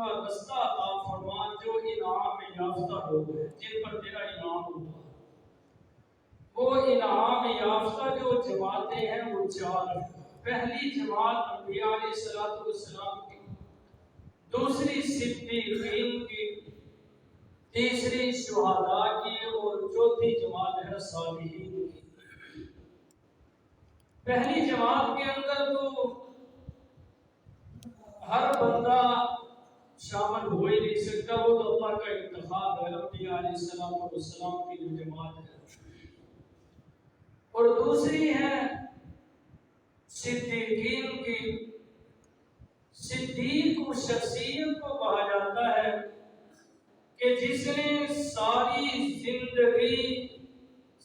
کا رستہ عطا فرما جو انعام یافتہ لوگ ہیں جن پر تیرا انعام ہوگا۔ وہ انعام یافتہ جو جماعتیں ہیں وہ چار ہیں۔ پہلی جماعت انبیاء علیہ السلام کی، دوسری صدیقین کی، تیسری شہداء کی اور چوتھی جماعت ہے صالحین کی۔ پہلی جماعت کے اندر تو ہر بندہ شامل ہو ہی نہیں سکتا، وہ تو اللہ کا انتخاب ہے، انبیاء علیہ السلام کی جو جماعت ہے۔ اور دوسری ہے صدیقین کی۔ صدیق اس شخصیت کو کہا جاتا ہے کہ جس نے ساری زندگی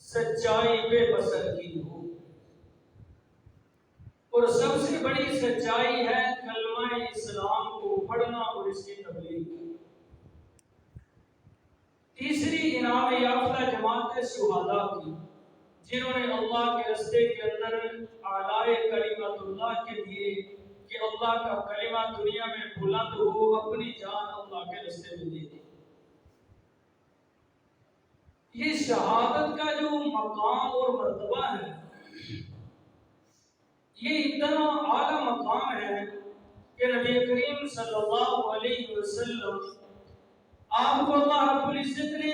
سچائی پہ بسر کی ہو، اور سب سے بڑی سچائی ہے کلمہ اسلام کو پڑھنا اور اس کی تبلیغ کی۔ تیسری انعام یافتہ جماعت ہے شہداء کی، جنہوں نے اللہ کے راستے کے اندر اعلاء کلمت اللہ کے لیے کہ اللہ کا کلمہ دنیا میں بلند ہو، اپنی جان اللہ کے راستے میں دے دی۔ یہ شہادت کا جو مقام اور مرتبہ ہے، یہ اتنا اعلیٰ مقام ہے کہ نبی کریم صلی اللہ علیہ وسلم آپ کو اللہ رب العزت نے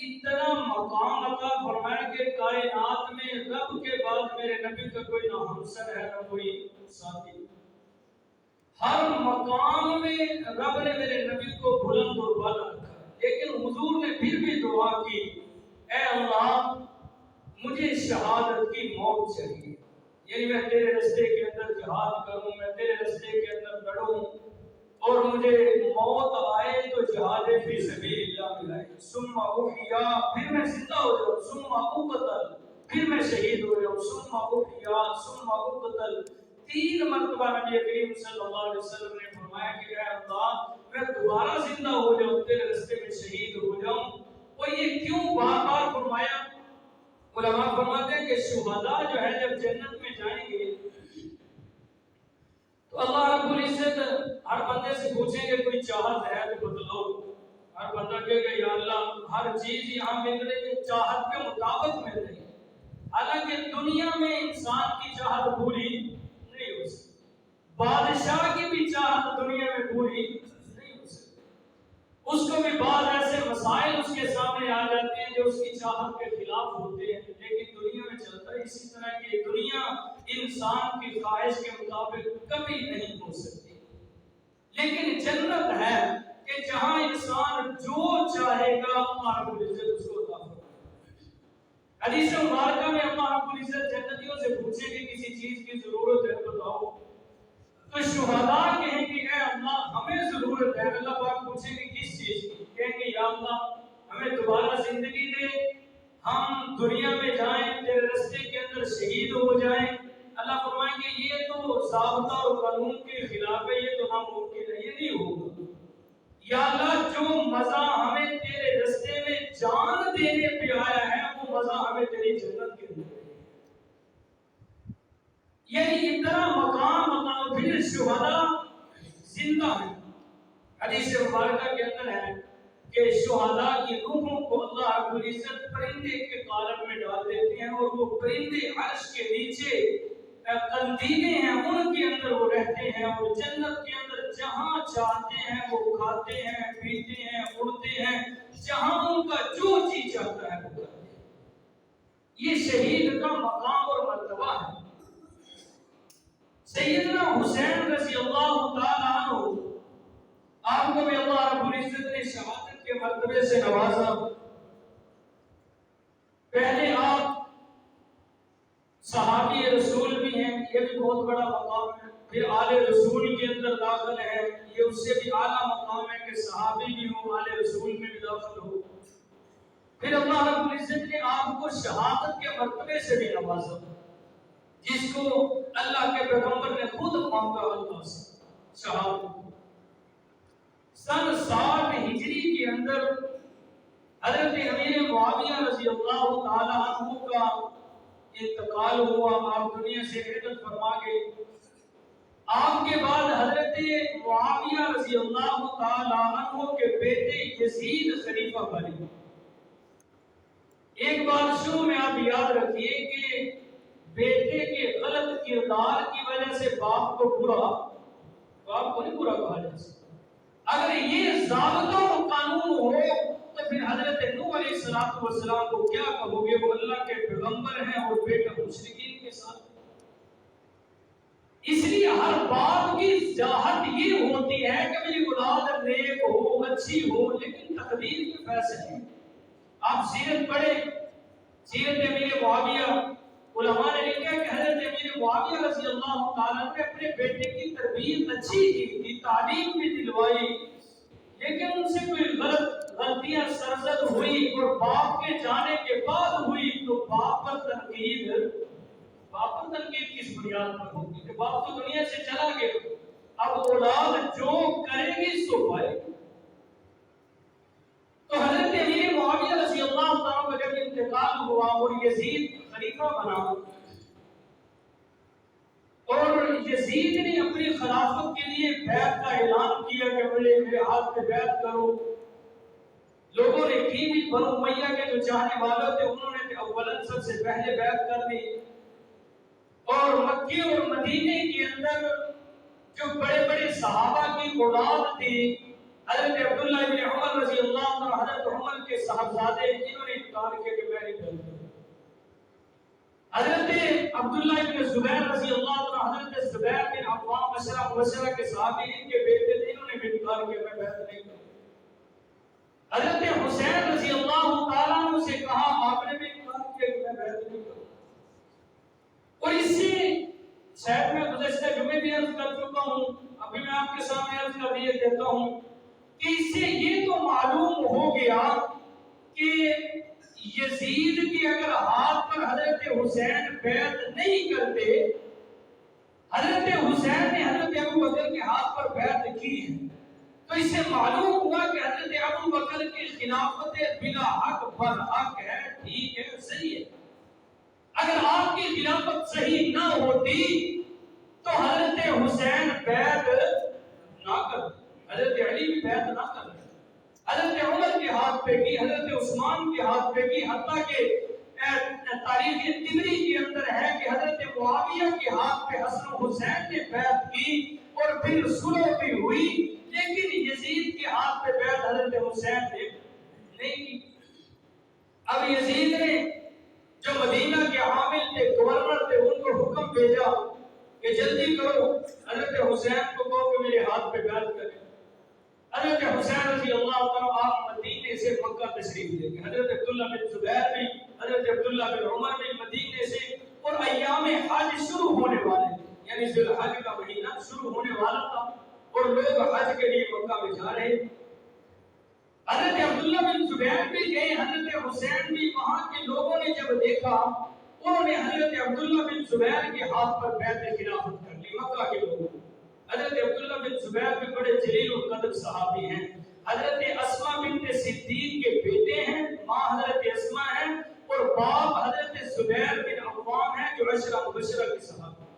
اتنا مقام عطا فرمایا کہ کائنات میں رب کے بعد میرے نبی کا کوئی نہ ہمسر ہے نہ کوئی ساتھی۔ ہر مقام میں رب نے میرے نبی کو بلند اور بالا رکھا، لیکن حضور نے پھر بھی دعا کی، اے اللہ مجھے شہادت کی موت چاہیے، یعنی میں تیرے راستے کے اندر جہاد کروں، میں تیرے راستے کے اندر لڑوں اور مجھے موت آئے تو جہاد فی سبیل اللہ میں آئے، ثم احیا، پھر میں زندہ ہو جاؤں، ثم اقتل، پھر میں شہید ہو جاؤں، ثم احیا ثم اقتل۔ 3 مرتبہ نبی کریم صلی اللہ علیہ وسلم نے فرمایا کہ اے اللہ میں دوبارہ زندہ ہو جاؤں، تیرے راستے میں شہید ہو جاؤں۔ اور یہ کیوں بار بار فرمایا؟ علماء فرماتے ہیں کہ شہداء جو ہے جب جنت میں جائیں گے تو اللہ رب العزت ہر بندے سے پوچھیں گے کوئی چاہت ہے تو بتلاؤ۔ ہر بندہ کہے گا یا اللہ ہر چیز یہاں مل رہی ہے، چاہت کے مطابق مل رہی ہے۔ حالانکہ دنیا میں انسان کی چاہت پوری نہیں ہو سکتی، بادشاہ کی بھی چاہت دنیا میں پوری نہیں ہو سکتی، اس کو بھی بعض ایسے مسائل اس کے سامنے آ جاتے ہیں جو اس کی چاہت کے خلاف ہوتے ہیں، لیکن دنیا میں چلتا ہے اسی طرح کہ دنیا انسان کی خواہش کے مطابق کبھی نہیں ہو سکتی۔ لیکن جنت ہے کہ جہاں انسان جو چاہے گا اللہ رب العزت اس کو عطا فرمائے گا۔ حدیث مبارکہ میں اللہ رب العزت جنتیوں سے پوچھیں کہ کسی چیز کی ضرورت ہے بتاؤ، تو شہداء کہیں کہ اے اللہ ہمیں ضرورت ہے۔ اللہ پاک پوچھیں کہ کس چیز کی؟ کہیں کہ یا اللہ ہمیں دوبارہ زندگی دے، ہم دنیا میں جائیں، تیرے راستے کے اندر شہید ہو جائیں۔ اللہ فرمائیں گے یہ تو ضابطہ اور قانون کے خلاف ہے، یہ تو ناممکن ہے، یہ نہیں ہوگا۔ یا اللہ جو مزہ ہمیں تیرے راستے میں جان دینے پہ آیا ہے وہ مزہ ہمیں تیری جنت کے اندر ہے۔ یعنی اتنا مقام اللہ پھر شہداء زندہ ہیں۔ حدیث مبارکہ کے اندر ہے کہ شہداء کی روحوں کو اللہ رب العزت پرندے کے قالب میں ڈال دیتے ہیں، اور وہ پرندے عرش کے نیچے قندیلیں ہیں ان کے اندر وہ رہتے ہیں، اور جنت کے اندر جہاں چاہتے ہیں وہ کھاتے ہیں، پیتے ہیں، اڑتے ہیں، جہاں ان کا جو جی چاہتا ہے وہ کرتے ہیں۔ یہ شہید کا مقام اور مرتبہ ہے۔ سیدنا حسین رضی اللہ تعالیٰ عنہ آپ کو بھی اللہ رب العزت نے شہادت کے مرتبے سے نوازا۔ پہلے آپ صحابی رسول بھی ہیں، یہ بھی بہت بڑا مقام ہے، پھر آل رسول کے اندر داخل ہے، یہ اس سے بھی اعلیٰ مقام ہے کہ صحابی بھی ہو، آل رسول میں بھی داخل ہو۔ پھر اللہ رب العزت نے آپ کو شہادت کے مرتبے سے بھی نوازا، جس کو اللہ کے پیغمبر نے خود مانگا اللہ سے شہادت۔ سن 60 ہجری کے اندر حضرت امیر معاویہ رضی اللہ تعالی عنہ کا انتقال ہوا، آپ دنیا سے رحلت فرما گئے۔ آپ کے بعد حضرت حضرت معاویہ رضی اللہ تعالی عنہ کے بیٹے یزید خلیفہ بنے۔ ایک بات شروع میں آپ یاد رکھیے کہ بیٹے کے غلط کردار کی وجہ سے باپ کو نہیں برا کہا جا سکتا۔ اگر یہ ضابطہ و قانون ہو تو پھر حضرت نوح علیہ السلام کو کیا کہو گے؟ وہ اللہ کے پیغمبر ہیں اور بیٹا مشرکین کے ساتھ۔ اس لیے ہر باپ کی چاہت یہ ہوتی ہے کہ میری اولاد نیک ہو، اچھی ہو، لیکن تقدیر کے فیصلے ہیں۔ آپ سیرت پڑھیں، سیرت امیر معاویہ، علماء نے لکھا کہ حضرت امیر معاویہ رضی اللہ تعالیٰ نے اپنے بیٹے کی تربیت اچھی کی تھی، تعلیم بھی دلوائی، لیکن ان سے کوئی غلطیاں سرزد ہوئی اور باپ کے جانے کے بعد ہوئی تو باپ پر تنقید کس بنیاد پر ہوگی کہ باپ تو دنیا سے چلا گیا، اب اولاد جو کرے گی سو پائے گی۔ تو حضرت امیر معاویہ رضی اللہ تعالیٰ کا جب انتقال ہوا اور یزید خلیفہ بنا، اور یزید نے اپنی خلافت کے لیے بیعت کا اعلان کیا کہ میرے ہاتھ پہ بیعت کرو، لوگوں نے کی بھی، بنو امیہ کے جو چاہنے والے تھے انہوں نے اولاً سب سے پہلے بیعت کر دی، اور مکے اور مدینے کے اندر جو بڑے بڑے صحابہ کی اولاد تھی، حضرت عبداللہ بن عمر رضی اللہ عنہ، حضرت عمر کے صاحبزادے، انہوں نے انکار کیا کہ میں نہیں کروں۔ حضرت عبداللہ بن زبیر رضی اللہ عنہ، حضرت زبیر بن عوام مبشرہ کے صحابی، ان کے بیٹے تھے، انہوں نے بھی انکار کیا میں بیعت نہیں کروں۔ حضرت حسین رضی اللہ تعالیٰ عنہ سے کہا، آپ نے بھی انکار کیا کہ میں بیعت نہیں کروں۔ اور اس سے شاید میں گزشتہ جمعے بھی عرض کر چکا ہوں، ابھی میں آپ کے سامنے عرض کر دیے دیتا ہوں کہ اس سے یہ تو معلوم ہو گیا کہ یزید کے اگر ہاتھ پر حضرت حسین بیعت نہیں کرتے، حضرت حسین نے حضرت ابو بکر کے ہاتھ پر بیعت کی ہے، تو اس سے معلوم ہوا کہ حضرت ابو بکر کی خلافت بلا حق برحق ہے، ٹھیک ہے، صحیح ہے۔ اگر آپ کی خلافت صحیح نہ ہوتی تو حضرت حسین بیعت نہ کرتے، حضرت علی بھی بیعت نہ کرتے، حضرت عمر کے ہاتھ پہ کی، حضرت عثمان کے ہاتھ پہ کی، حتیٰ کہ تاریخ طبری کے اندر ہے کہ حضرت معاویہ کے ہاتھ پہ حسن و حسین نے بیعت کی اور پھر صلح بھی ہوئی، لیکن یزید کے ہاتھ پہ بیعت حضرت حسین نے نہیں کی۔ اب یزید نے جو مدینہ کے عامل تھے، گورنر تھے، ان کو حکم بھیجا کہ جلدی کرو، حضرت حسین کو کہو کہ میرے ہاتھ پہ بیعت کریں۔ حضرت حسین رضی اللہ تعالیٰ آپ مدینے سے مکہ تشریف لے گئے، حضرت عبداللہ بن زبیر بھی، حضرت عبداللہ بن عمر بھی مدینے سے، اور ایام حج شروع ہونے والے تھے، یعنی ذی الحج کا مہینہ شروع ہونے والا تھا اور لوگ حج کے لیے مکہ میں جا رہے۔ حضرت عبداللہ بن زبیر بھی گئے، حضرت حسین بھی، وہاں کے لوگوں نے جب دیکھا انہوں نے حضرت عبداللہ بن زبیر کے ہاتھ پر بیعت خلافت کر لی، مکہ کے لوگوں۔ حضرت عبداللہ بن زبیر بھی بڑے جلیل القدر صحابی ہیں، حضرت اسماء بنت صدیق کے بیٹے ہیں، ماں حضرت اسماء ہیں اور باپ حضرت زبیر بن عوام ہیں جو عشرہ مبشرہ کے صحابی،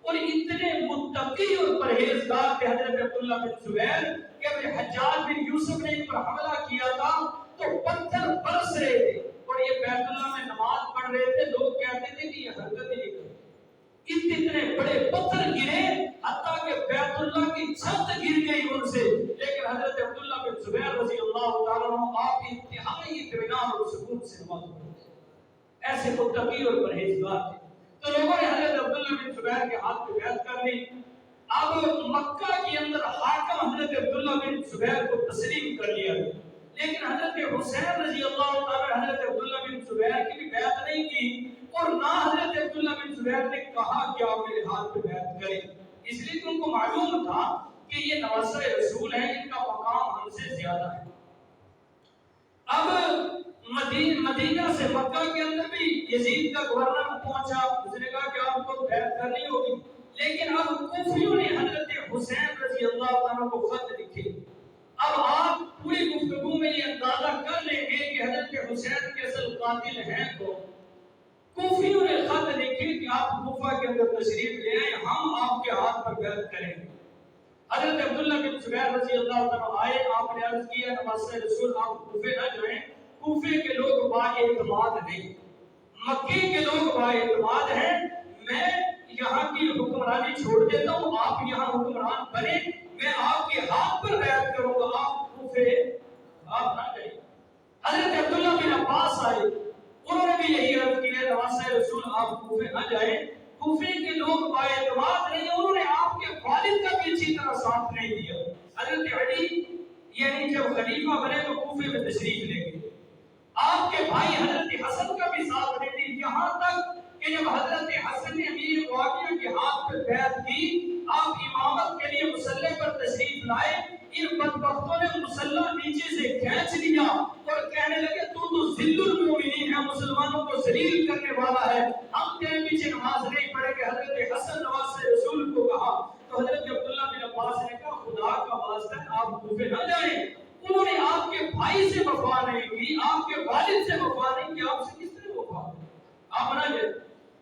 اور اتنے متقی اور پرہیزگار تھے حضرت عبداللہ بن زبیر کہ اب حجاج بن یوسف نے ان پر حملہ کیا تھا تو پتھر برس رہے تھے اور یہ بیت اللہ میں نماز پڑھ رہے تھے، لوگ کہتے تھے کہ یہ حرکت ہی نہیں کرتے، اتنے بڑے پتھر گرے حتیٰ کہ بیت اللہ کی چھت گر گئی ان سے، لیکن حضرت عبداللہ بن زبیر رضی اللہ تعالیٰ عنہ آپ انتہائی اطمینان اور سکون سے نماز پڑھتے تھے، ایسے متقی اور پرہیزگار تھے۔ تو لوگوں نے حضرت عبداللہ بن زبیر کے ہاتھ پہ بیعت کر لی۔ اب مکہ کے اندر حاکم حضرت عبداللہ بن زبیر کو تسلیم کر لیا گیا، لیکن حضرت حسین رضی اللہ تعالیٰ حضرت عبداللہ بن زبیر کی بھی بیعت نہیں کی، اور نہ حضرت عبداللہ بن زبیر نے کہا کہ آپ میرے ہاتھ پہ بیعت کریں، اس لیے کہ ان کو معلوم تھا کہ یہ نواسہ رسول ہیں، ان کا مقام ہم سے زیادہ ہے۔ اب مدینہ سے مکہ کے اندر بھی یزید کا گورنر پہنچا، اس نے کہا کہ آپ کو بیعت کرنی ہوگی، لیکن اب کوفیوں نے حضرت حسین رضی اللہ عنہ کو خط لکھے۔ اب آپ پوری گفتگو میں یہ اندازہ کر لیں گے کہ حضرت حسین کے اصل قاتل ہیں کون۔ کوفیوں نے خط لکھے کہ آپ کوفہ کے اندر تشریف لے آئیں، ہم آپ کے ہاتھ پر بیعت کریں گے۔ حضرت عبداللہ بن زبیر رضی اللہ تعالیٰ آئے، آپ نے عرض کیا نواسہ رسول آپ کوفے نہ جائیں، کوفے کے لوگ با اعتماد نہیں، مکے کے لوگ با اعتماد ہیں، میں یہاں کی حکمرانی چھوڑ دیتا ہوں، آپ یہاں حکمران بنے، میں آپ کے ہاتھ پر بیعت کروں گا، آپ کوفے آپ نہ جائیں۔ حضرت عبداللہ بن عباس آئے، انہوں نے بھی یہی عرض کیا نواسہ رسول آپ کوفے نہ جائیں، کوفے کے لوگ با اعتماد نہیں، انہوں نے آپ کے والد کا بھی اچھی طرح ساتھ نہیں دیا۔ حضرت علی یعنی جب خلیفہ بنے تو کوفے میں تشریف لے گئے، آپ کے بھائی حضرت حسن کا بھی ساتھ نہیں دی، یہاں تک کہ جب حضرت حسن نے امیر معاویہ کے ہاتھ پر بیعت کی، آپ امامت کے لیے مصلی پر تشریف لائے، ان بدبختوں نے مصلی نیچے سے کھینچ لیا اور کہنے لگے تو ذل المومنین ہے، مسلمانوں کو ذلیل کرنے والا ہے، ہم تیرے پیچھے نماز نہیں پڑھیں گے۔ حضرت حسن نواسہ رسول کو کہا تو حضرت عبداللہ بن عباس نے کہا خدا کا واسطہ ہے آپ کوفے نہ جائیں، انہوں نے آپ کے بھائی سے وفا نہیں کی، آپ کے والد سے وفا نہیں کی، آپ سے کس طرح وفا؟ آپ نہ جائیں۔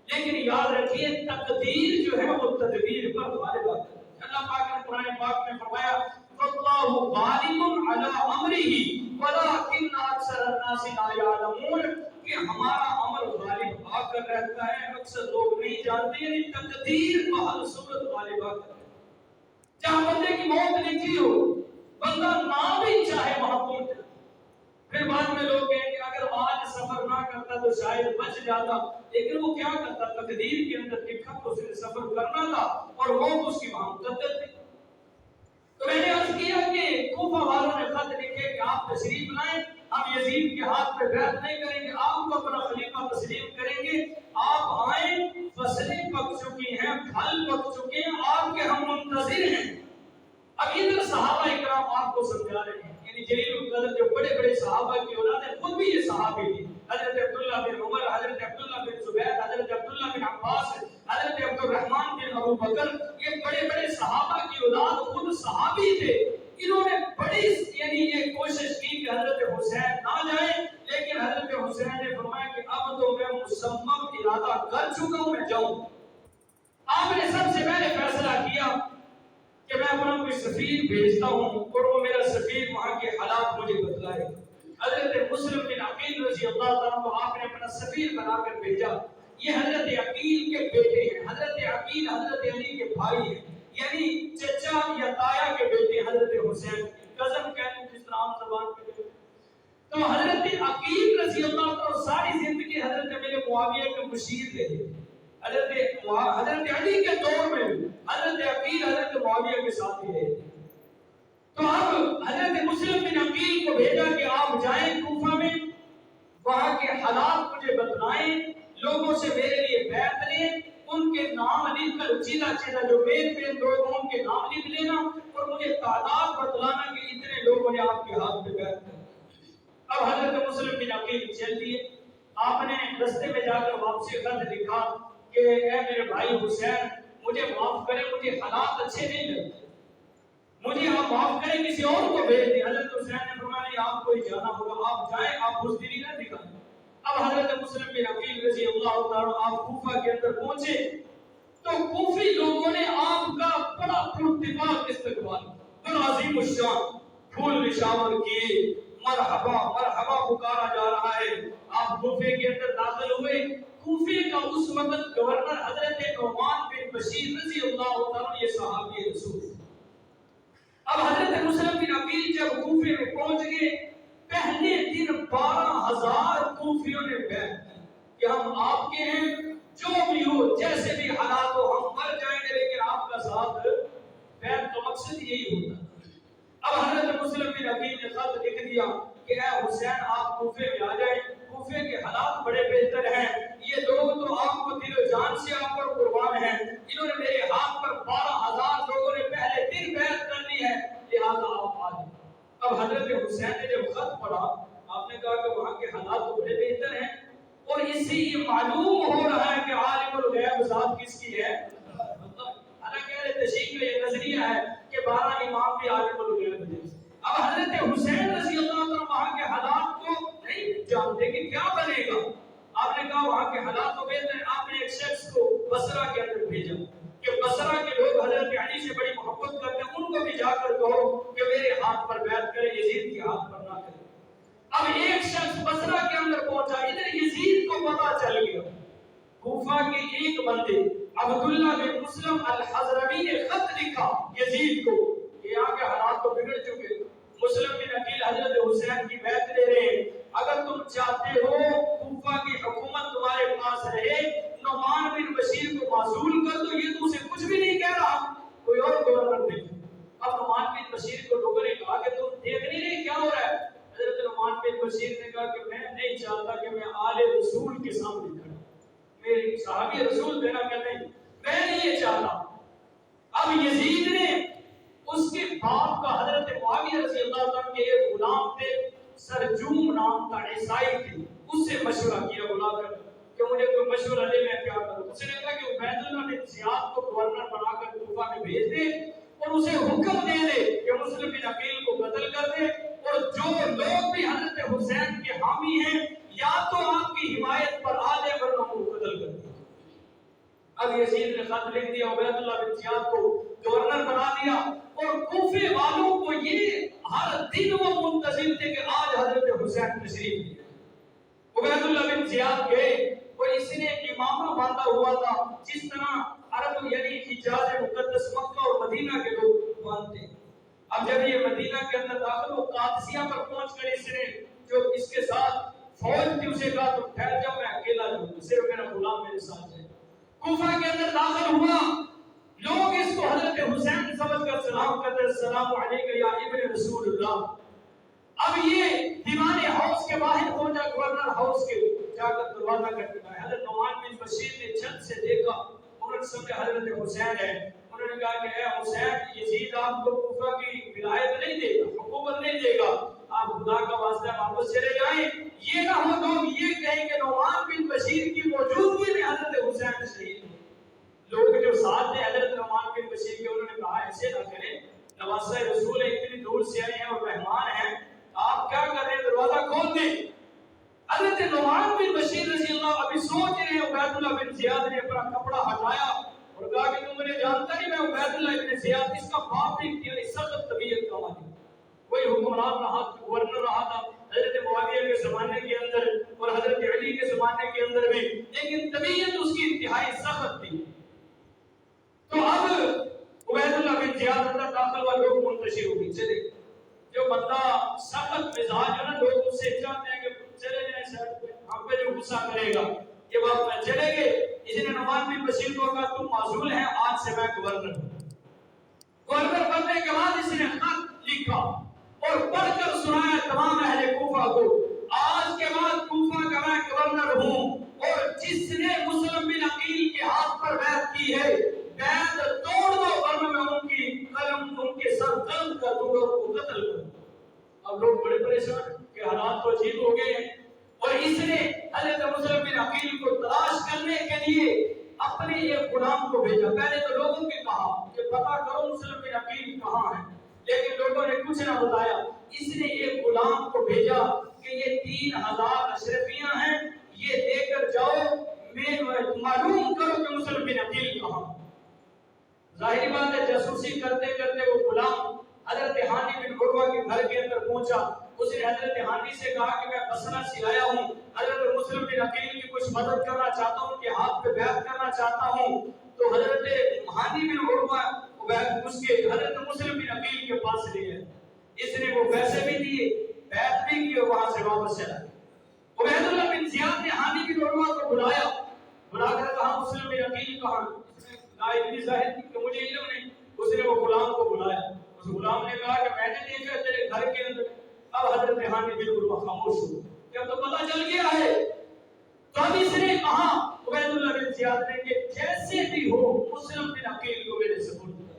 لیکن یاد رکھیے تقدیر جو ہے وہ تدبیر پر غالب آتی ہے۔ اللہ پاک نے قرآن پاک میں فرمایا فَاللَّهُ غَالِبٌ عَلَىٰ أَمْرِهِ وَلَٰكِنَّ أَكْثَرَ النَّاسِ لَا يَعْلَمُونَ، کہ ہمارا امر غالب آ کر رہتا ہے، اکثر لوگ نہیں جانتے، یعنی تقدیر بہر صورت غالب آ کر جہاں بندے کی موت لکھی ہو، بندہ نہ بھی چاہے وہاں پہنچ جائے۔ پھر بعد میں لوگ کہیں کہ اگر آج سفر نہ کرتا تو شاید بچ جاتا، لیکن وہ کیا کرتا؟ تقدیر کے اندر لکھا تو اسے سفر کرنا تھا اور موت اس کی وہاں مقدر تھی۔ تو میں نے عرض کیا کہ کوفہ والوں نے خط لکھے کہ آپ تشریف لائیں، ہم یزید کے ہاتھ پہ بیعت نہیں کریں گے، آپ کو اپنا خلیفہ تسلیم کریں گے، آپ آئیں، فصلیں پک چکی ہیں، پھل پک چکے ہیں، آپ کے ہم منتظر ہیں۔ اب ادھر صحابہ اکرام آپ کو سمجھا رہے ہیں، یعنی جلیل القدر جو بڑے بڑے صحابہ کی اولاد ہیں، خود بھی یہ صحابی تھے، حضرت عبداللہ بن عمر، حضرت عبداللہ بن زبیر، حضرت عبداللہ بن عباس، حضرت عبد الرحمن بن ابو بکر، یہ بڑے بڑے صحابہ کی اولاد خود صحابی تھے۔ انہوں نے بڑی یعنی یہ کوشش کی کہ حضرت حسین نہ جائیں، لیکن حضرت حسین نے فرمایا کہ اب تو میں مصمم ارادہ کر چکا ہوں، میں جاؤں۔ آپ نے سب سے پہلے فیصلہ کیا کہ میں اپنا کوئی سفیر بھیجتا ہوں اور وہ میرا سفیر وہاں کے حالات مجھے بتلائے۔ حضرت مسلم بن عقیل رضی اللہ تعالیٰ کو آپ نے اپنا سفیر بنا کر بھیجا۔ یہ حضرت عقیل کے بیٹے ہیں، حضرت عقیل حضرت علی کے بھائی ہیں، یعنی چچا یا تایا کے بیٹے حضرت حسین، کزن کہہ لیں جس طرح عام زبان میں۔ تو حضرت عقیل رضی اللہ تعالیٰ ساری زندگی حضرت امیر معاویہ کے مشیر رہے، حضرت علی کے دور میں حضرت عقیل حضرت معاویہ کے ساتھ ہی رہے۔ تو اب حضرت مسلم بن عقیل کو بھیجا کہ آپ جائیں کوفہ میں، وہاں کے حالات مجھے بتلائیں، لوگوں سے میرے لیے بیعت لیں، ان کے نام لکھ کر چیدہ چیدہ جو مین مین لوگ ہیں ان کے نام لکھ لینا اور مجھے تعداد بتلانا کہ اتنے لوگوں نے آپ کے ہاتھ پہ بیعت کی۔ اب حضرت مسلم بن عقیل چل دیے، آپ نے رستے میں جا کر واپسی خط لکھا کہ اے میرے بھائی حسین مجھے معاف کریں، مجھے حالات اچھے نہیں لگتے، مجھے آپ معاف کریں، کسی اور کو بھیج دیں۔ حضرت حسین نے فرمایا نہیں آپ کو ہی جانا ہوگا، آپ جائیں، آپ بزدلی نہ دکھائیں۔ اب حضرت مسلم بن عقیل رضی اللہ تعالیٰ آپ کوفہ کے اندر پہنچے تو کوفی لوگوں نے آپ کا بڑا پراتفاق استقبال، بڑا عظیم الشان پھول نشاور کیے، مرحبا مرحبا پکارا جا رہا ہے۔ آپ کوفے کے اندر داخل ہوئے، کوفے کا اس وقت گورنر حضرت نعمان بن بشیر رضی اللہ تعالیٰ یہ صحابی رسول۔ اب حضرت مسلم بن عقیل جب کوفے میں پہنچ گئے، پہلے دن 12,000 کوفیوں نے بیعت کی کہ ہم آپ کے ہیں، جو بھی ہو جیسے بھی حالات ہو ہم مر جائیں گے لیکن آپ کا ساتھ۔ بیعت کا مقصد یہی ہوتا۔ اب حضرت مسلم بن عقیل نے خط لکھ دیا کہ اے حسین آپ کوفے میں آ جائیں، کوفے کے حالات بڑے بہتر ہیں، یہ لوگ تو آپ کو دل و جان سے آپ پر قربان ہیں، انہوں نے میرے ہاتھ پر 12,000 لوگوں نے پہلے دن بیعت کر لی ہے، لہذا آپ آ جائیں۔ اب حضرت حسین نے جب خط پڑھا آپ نے کہا کہ وہاں کے حالات تو بڑے بہتر ہیں اور اس سے یہ معلوم ہو رہا ہے کہ عالم الغیب ذات کس کی ہے، حالانکہ اہل تشیع کا یہ نظریہ ہے کہ 12 امام بھی عالم الغیب ہیں۔ اب حضرت حسین رضی اللہ عنہ وہاں کے حالات کو نہیں جانتے کہ کیا بنے گا، آپ نے کہا وہاں کے حالات تو بہتر ہیں۔ آپ نے ایک شخص کو بصرہ کے اندر بھیجا کہ بصرہ کے لوگ حضرت علی سے بڑی محبت کرتے ہیں، ان کو کو بھی جا کر کہو کہ میرے ہاتھ پر بیعت کرے، یزید کے ہاتھ پر نہ کرے۔ اب ایک شخص بصرہ کے اندر پہنچا، ادھر یزید کو پتا چل گیا، کوفہ کے ایک بندے عبداللہ بن مسلم الحضرمی نے خط لکھا یزید کو کہ یہاں کے حالات تو بگڑ چکے، مسلم بن عقیل حضرت حسین کی بیعت لے رہے ہیں، اگر تم چاہتے ہو کوفہ کی حکومت تمہارے پاس رہے، نعمان بن بشیر کو معزول کر دو، یہ تم سے کچھ بھی نہیں کہہ رہا، کوئی اور گورنر بھیجو۔ اب نعمان بن بشیر کو لوگوں نے کہا کہ تم دیکھ نہیں رہے کیا ہو رہا ہے؟ حضرت نعمان بن بشیر نے کہا کہ میں نہیں چاہتا کہ میں آل رسول کے سامنے کھڑا، میرے صحابی رسول دینا کہتے ہیں میں نہیں یہ چاہتا۔ اب یزید نے اس کے باپ کا حضرت معاویہ رضی اللہ عنہ کے ایک غلام تھے، سرجوم نام کا عیسائی تھے، اس سے مشورہ کیا بلا کر کہ مجھے کوئی مشورہ دے میں کیا کروں۔ اس نے کہا کہ عبید اللہ بن زیاد کو گورنر بنا کر کوفہ میں بھیج دے اور اسے حکم دے دے کہ مسلم بن عقیل کو قتل کر دے، اور جو لوگ بھی حضرت حسین کے حامی ہیں یا تو آپ کی حمایت پر آ جائے ورنہ ان کو قتل کر دے۔ اب یزید نے خط لکھ دیا، عبید اللہ بن زیاد کو گورنر بنا دیا، اور کوفے والوں کو یہ ہر دن وہ منتظر تھے کہ آج حضرت حسین تشریف لے۔ عبید اللہ بن زیاد گئے اور اس نے امامہ باندھا ہوا تھا جس طرح عرب یعنی حجاز مقدس مکہ اور مدینہ کے لوگ باندھتے ہیں۔ اب جب یہ مدینہ کے اندر داخل ہو، قادسیہ پر پہنچ کر اس نے جو اس کے ساتھ فوج تھی اسے کہا تم ٹھہر جاؤ، میں اکیلا جاؤں، صرف میرا غلام میرے ساتھ ہے۔ کوفہ کے اندر داخل ہوا، لوگ اس کو حضرت حسین سمجھ کر سلام کرتے، السلام علیکم یا ابن رسول اللہ۔ اب یہ دیوان ہاؤس کے باہر پہنچا، گورنر ہاؤس کے جا کر دروازہ کھٹکھٹایا، حضرت نعمان بن بشیر نے چھت سے دیکھا، انہوں نے سمجھا حضرت حسین ہے، انہوں نے کہا کہ اے حسین، یزید آپ کو کوفہ کی ولایت نہیں دے گا، حکومت نہیں دے گا، آپ خدا کا واسطہ واپس چلے جائیں، یہ نہ ہو لوگ یہ کہیں کہ نعمان بن بشیر کی موجودگی میں حضرت حسین شہید ہوئے۔ لوگ جو ساتھ تھے حضرت نعمان بن بشیر کے، انہوں نے کہا ایسے نہ کریں، نواسہ رسول ہے، اتنی دور سے آئے ہیں اور مہمان ہیں، آپ کیا کر رہے ہیں، دروازہ کھول دیں۔ حضرت نعمان بن بشیر رضی اللہ ابھی سوچ رہے ہیں، عبید اللہ بن زیاد نے اپنا کپڑا ہٹایا اور کہا کہ تم مجھے جانتا نہیں، میں عبید اللہ بن زیاد، اس کا باپ بھی تھی، سخت طبیعت کا مالک، کوئی حکمران رہا، گورنر رہا تھا حضرت معاویہ کے زمانے کے اندر اور حضرت علی کے زمانے کے اندر بھی، لیکن طبیعت اس کی انتہائی سخت تھی۔ تو اب عبید اللہ بن زیاد اندر داخل ہوا، لوگ منتشر ہو گئے، چلے جو بندہ سخت مزاج ہے نا، لوگ اس سے چاہتے ہیں کہ چلے جائیں سائڈ پہ، ہم پہ جو غصہ کرے گا یہ بات میں چلے گئے۔ اس نے نعمان بن بشیر کو کہا تم معزول ہیں، آج سے میں گورنر ہوں۔ گورنر بننے کے بعد اس نے خط لکھا اور پڑھ کر سنایا تمام اہل کوفہ کو، آج کے بعد کوفہ کا میں گورنر ہوں، اور جس نے مسلم بن عقیل کے ہاتھ پر بیعت کی ہے بیعت توڑ دو ورنہ میں ان کی قلم ان کے سر قلم کر دوں گا، ان کو قتل کر دوں گا۔ اب لوگ بڑے پریشان کہ حالات تو عجیب ہو گئے ہیں، اور اس نے حضرت مسلم بن عقیل کو تلاش کرنے کے لیے اپنے ایک غلام کو بھیجا۔ پہلے تو لوگوں نے کہا کہ پتہ کرو مسلم بن عقیل کہاں ہے، لیکن لوگوں نے کچھ نہ بتایا۔ اس نے ایک غلام کو بھیجا کہ یہ 3000 اشرفیاں ہیں، یہ لے کر جاؤ، معلوم کرو کہ مسلم بن عقیل کہاں۔ ظاہری بات ہے جاسوسی کرتے کرتے وہ غلام حضرت ہانی بن عروہ کے گھر کے اندر پہنچا، اس نے حضرت ہانی سے کہا کہ میں بصرہ سے آیا ہوں، حضرت مسلم بن عقیل کی کچھ مدد کرنا چاہتا ہوں، ان کے ہاتھ پہ بیعت کرنا چاہتا ہوں۔ تو حضرت ہانی بن عروہ اس کے حضرت مسلم بن عقیل کے پاس لے گئے، اس نے وہ پیسے بھی دیے، بیعت بھی کی اور وہاں سے واپس چلا گیا۔ عبید اللہ بن زیاد نے ہانی بن عروہ کو بلایا، بلا کر کہا مسلم بن عقیل کہاں؟ اتنی ظاہر تھی کہ مجھے علم نہیں۔ اس نے وہ غلام کو بلایا، اس غلام نے کہا کہ میں نے دیکھا تیرے گھر کے اندر۔ اب حضرت ہانی بالکل خاموش ہو، جب تو پتہ چل گیا ہے تو اب اس نے کہا عبید اللہ بن زیاد نے کہ جیسے بھی ہو مسلم بن عقیل کو میرے سپرد کر۔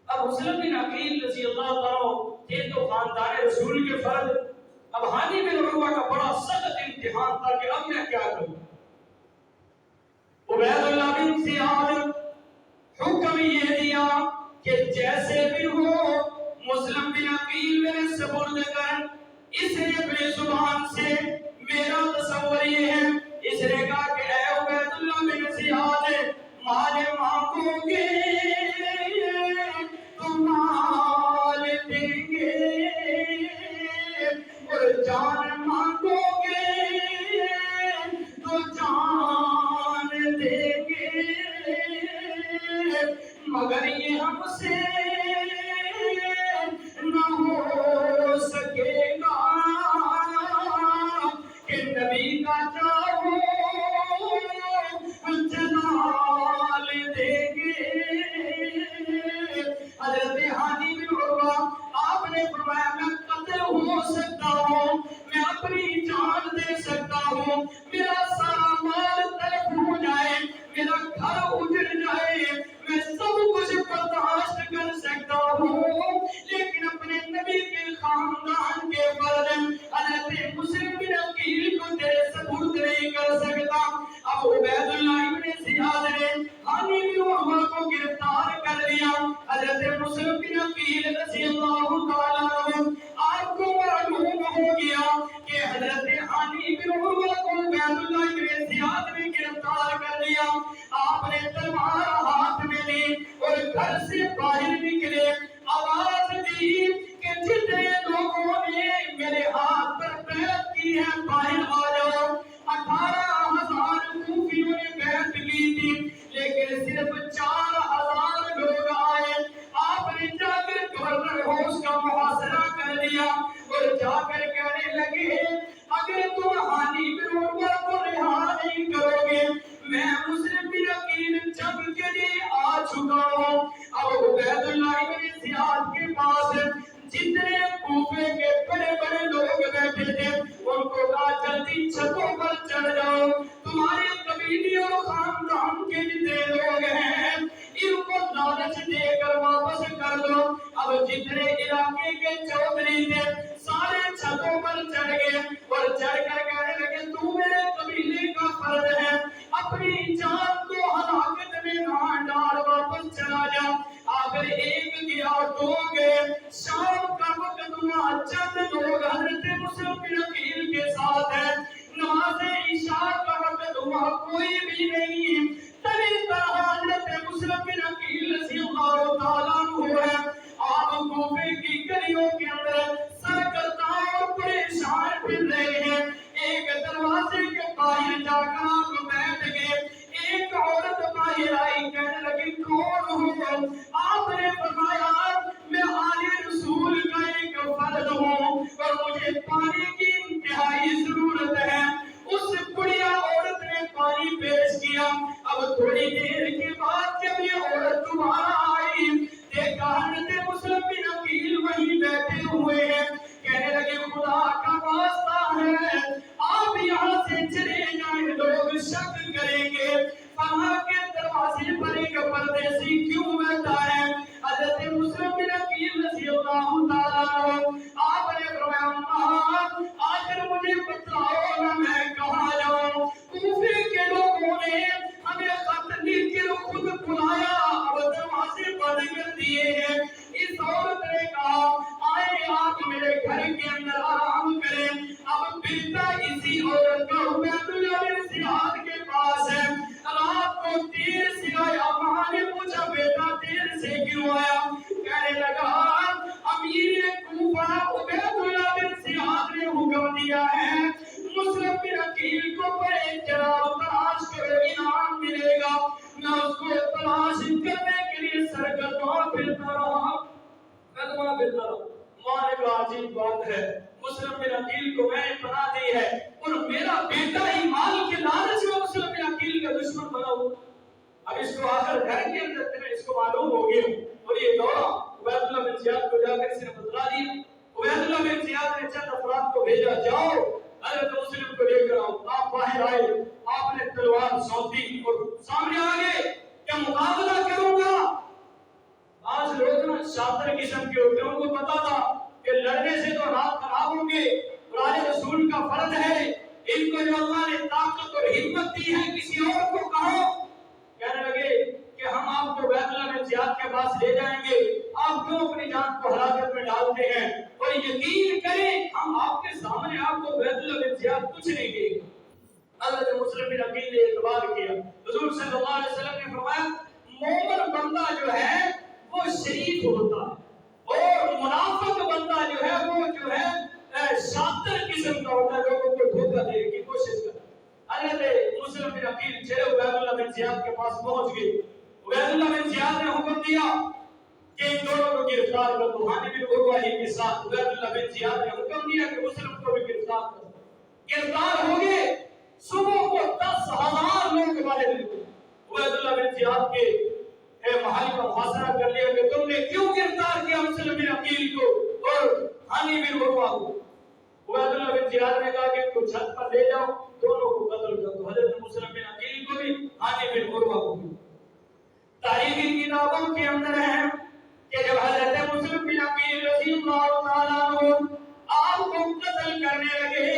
اب مسلم بن عقیل رضی اللہ تعالیٰ تھے تو خاندان رسول کے فرد، اب ہانی بن عروہ کا بڑا سخت امتحان تھا کہ اب میں کیا کروں۔ عبید اللہ بن زیاد حکم یہ دیا کہ جیسے بھی ہو مسلم بن عقیل میرے سپرد کر۔ اس نے اپنی زبان سے میرا تصور یہ ہے، اس نے کہا کہ اے عبید اللہ بن زیاد مال مانگو گے تو ہم سے نہ ہو سکے گا کہ نبی کا چاہو جلال دیں گے۔ حضرت ہانی بن عروہ آپ نے فرمایا میں قتل ہو سکتا ہوں، میں اپنی جان دے سکتا ہوں، میرا سارا مال تلف ہو جائے، میرا گھر اجڑ جائے، میں سب کچھ برداشت کر سکتا ہوں، لیکن اپنے نبی کے خاندان کے فرد حضرت مسلم بن عقیل کو تیرے سپرد نہیں کر سکتا۔ اب عبید اللہ ابن زیاد نے ہانی بن عروہ کو گرفتار کر لیا۔ حضرت مسلم بن عقیل رضی اللہ تعالیٰ عنہ آپ کو معلوم ہو گیا کہ حضرت ہانی بن عروہ کو عبید اللہ ابن زیاد نے گرفتار کر لیا۔ آپ نے تلوار ہاتھ میں لی اور گھر سے باہر نکلے، آواز دی کہ جتنے لوگوں نے میرے ہاتھ پر بیعت کی ہے باہر آ جاؤ۔ 18,000 کوفیوں نے بیعت کی تھی لیکن صرف 4,000 لوگ آئے۔ آپ نے جا کر گورنر ہاؤس کا محاصرہ کر لیا اور جا کر کہنے لگے اگر تم ہانی بن عروہ کو رہا نہیں کرو گے میں مسلم بن عقیل جنگ کے لیے آ چکا ہوں۔ اب عبید اللہ ابن زیاد کے پاس جتنے کوفے کے بڑے بڑے لوگ بیٹھے تھے ان کو کہا جلدی چھتوں پر چڑھ جاؤ، تمہارے قبیلے اور خاندان کے جتنے لوگ ہیں ان کو لالچ دے کر واپس کر دو۔ اب جتنے علاقے کے چودھری تھے سارے چھتوں پر چڑھ گئے اور چڑھ کر کہنے لگے تو میرے قبیلے کا فرد ہے، اپنی جان کو ہلاکت میں نہ ڈال، واپس چلا جا۔ آخر ایک گیا دو گئے، شام کا وقت ہوا، چند لوگ حضرت مسلم بن عقیل کے ساتھ ہیں، نماز عشاء کا وقت ہوا کوئی بھی نہیں، تبھی طرح حضرت مسلم بن عقیل رضی اللہ تعالیٰ عنہ ہے آپ کوفے کی گلیوں کے اندر سرگرداں اور پریشان پھر رہے ہیں۔ ایک دروازے کے باہر جا کر آپ بیٹھ گئے، ایک عورت باہر آئی کہنے لگی کون ہو؟ آپ نے فرمایا میں آل رسول کا ایک فرد ہوں اور مجھے پانی کی انتہائی ضرورت ہے۔ اس بڑھیا عورت نے پانی پیش کیا۔ اب تھوڑی دیر کے بعد جب یہ عورت دوبارہ آئی دیکھا حضرت مسلم بن عقیل وہیں بیٹھے ہوئے ہیں، کہنے لگے خدا کا واسطہ ہے آپ یہاں سے چلے جائیں، لوگ شک کریں گے فلاں کے دروازے پر ایک پردیسی کیوں بیٹھا ہے۔ حضرت مسلم بن عقیل رضی اللہ تعالیٰ عنہ آپ نے فرمایا آخر مجھے بتلاؤ نا میں کہاں جاؤں، کوفے کے لوگوں نے ہمیں خط لکھ کے خود بلایا اب دروازے بند کر دیے ہیں۔ اس عورت نے کہا آئے آپ میرے گھر کے اندر آرام کریں۔ اب بیٹا اسی عورت کا عبید اللہ بن زیاد کے پاس ہے، رات کو دیر سے آیا، ماں نے پوچھا بیٹا دیر سے کیوں آیا؟ کہنے لگا امیر کوفہ عبید اللہ بن زیاد نے حکم دیا ہے مسلم بن عقیل کو بڑے جناب تلاش کرو انعام ملے گا۔ میں اس کو تلاش کرنے کے لیے سرگرداں پھرتا رہا، قدمہ پھرتا رہا۔ ماں نے کہا عجیب بات ہے، مسلم بن عقیل کو میں نے پناہ دی ہے اور میرا بیٹا ہی مال کے لالچ میں مسلم بن عقیل کا دشمن بنا ہوا۔ اب اس کو آخر گھر کے اندر تھے اس کو معلوم ہو گیا اور یہ دوڑا عبید اللہ بن زیاد کو جا کر اس نے بتلا دیا۔ عبید اللہ بن زیاد نے چند افراد کو بھیجا جاؤ حضرت مسلم کو لے کر آؤ۔ آپ باہر آئے، آپ نے تلوار سونپی اور سامنے آگے کہ مقابلہ کروں گا۔ آج لوگ نا شاطر قسم کے ہوتے ہیں، ان کو پتا تھا کہ لڑنے سے تو رات خراب ہوں گے، قرآن رسول کا فرض ہے ان کو جو اللہ نے طاقت اور ہمت دی ہے کسی اور کو کہو۔ کہنے لگے کہ ہم آپ کو عبید اللہ بن زیاد کے پاس لے جائیں گے، آپ کیوں اپنی جان کو ہلاکت میں ڈالتے ہیں، اور یقین کریں ہم آپ کے سامنے آپ کو عبید اللہ بن زیاد کچھ نہیں کہے گا۔ حضرت مسلم بن عقیل نے اعتبار کیا، حضور صلی اللہ علیہ وسلم نے فرمایا مومن بندہ جو ہے وہ شریف ہوتا ہے اور منافق بندہ جو ہے وہ شاطر قسم کا ہوتا ہے، لوگوں کو دھوکہ دینے کی کوشش کرتا ہے۔ حضرت مسلم بن عقیل چلے عبید اللہ بن زیاد کے پاس پہنچ گئے۔ عبید اللہ بن زیاد نے حکم دیا کہ ان دونوں کو گرفتار کر دو. ہانی بن عروہ ہی کے ساتھ عبیداللہ بن زیاد نے حکم دیا کہ مسلم کو بھی گرفتار کرو. گرفتار ہو گئے. صبح کو 10,000 لوگ ہمارے دل کو عبیداللہ بن زیاد کے محل کا محاصرہ کر لیا کہ تم نے کیوں گرفتار کیا مسلم بن عقیل کو اور ہانی بن عروہ کو. عبیداللہ بن زیاد نے کہا کہ ان کو چھت پر لے جاؤ, دونوں کو قتل کر دو, حضرت مسلم بن عقیل کو بھی ہانی بن عروہ کو بھی. تاریخی کتابوں کے اندر ہے کہ جب حضرت مسلم بن عقیل رضی اللہ تعالیٰ عنہ آپ کو قتل کرنے لگے,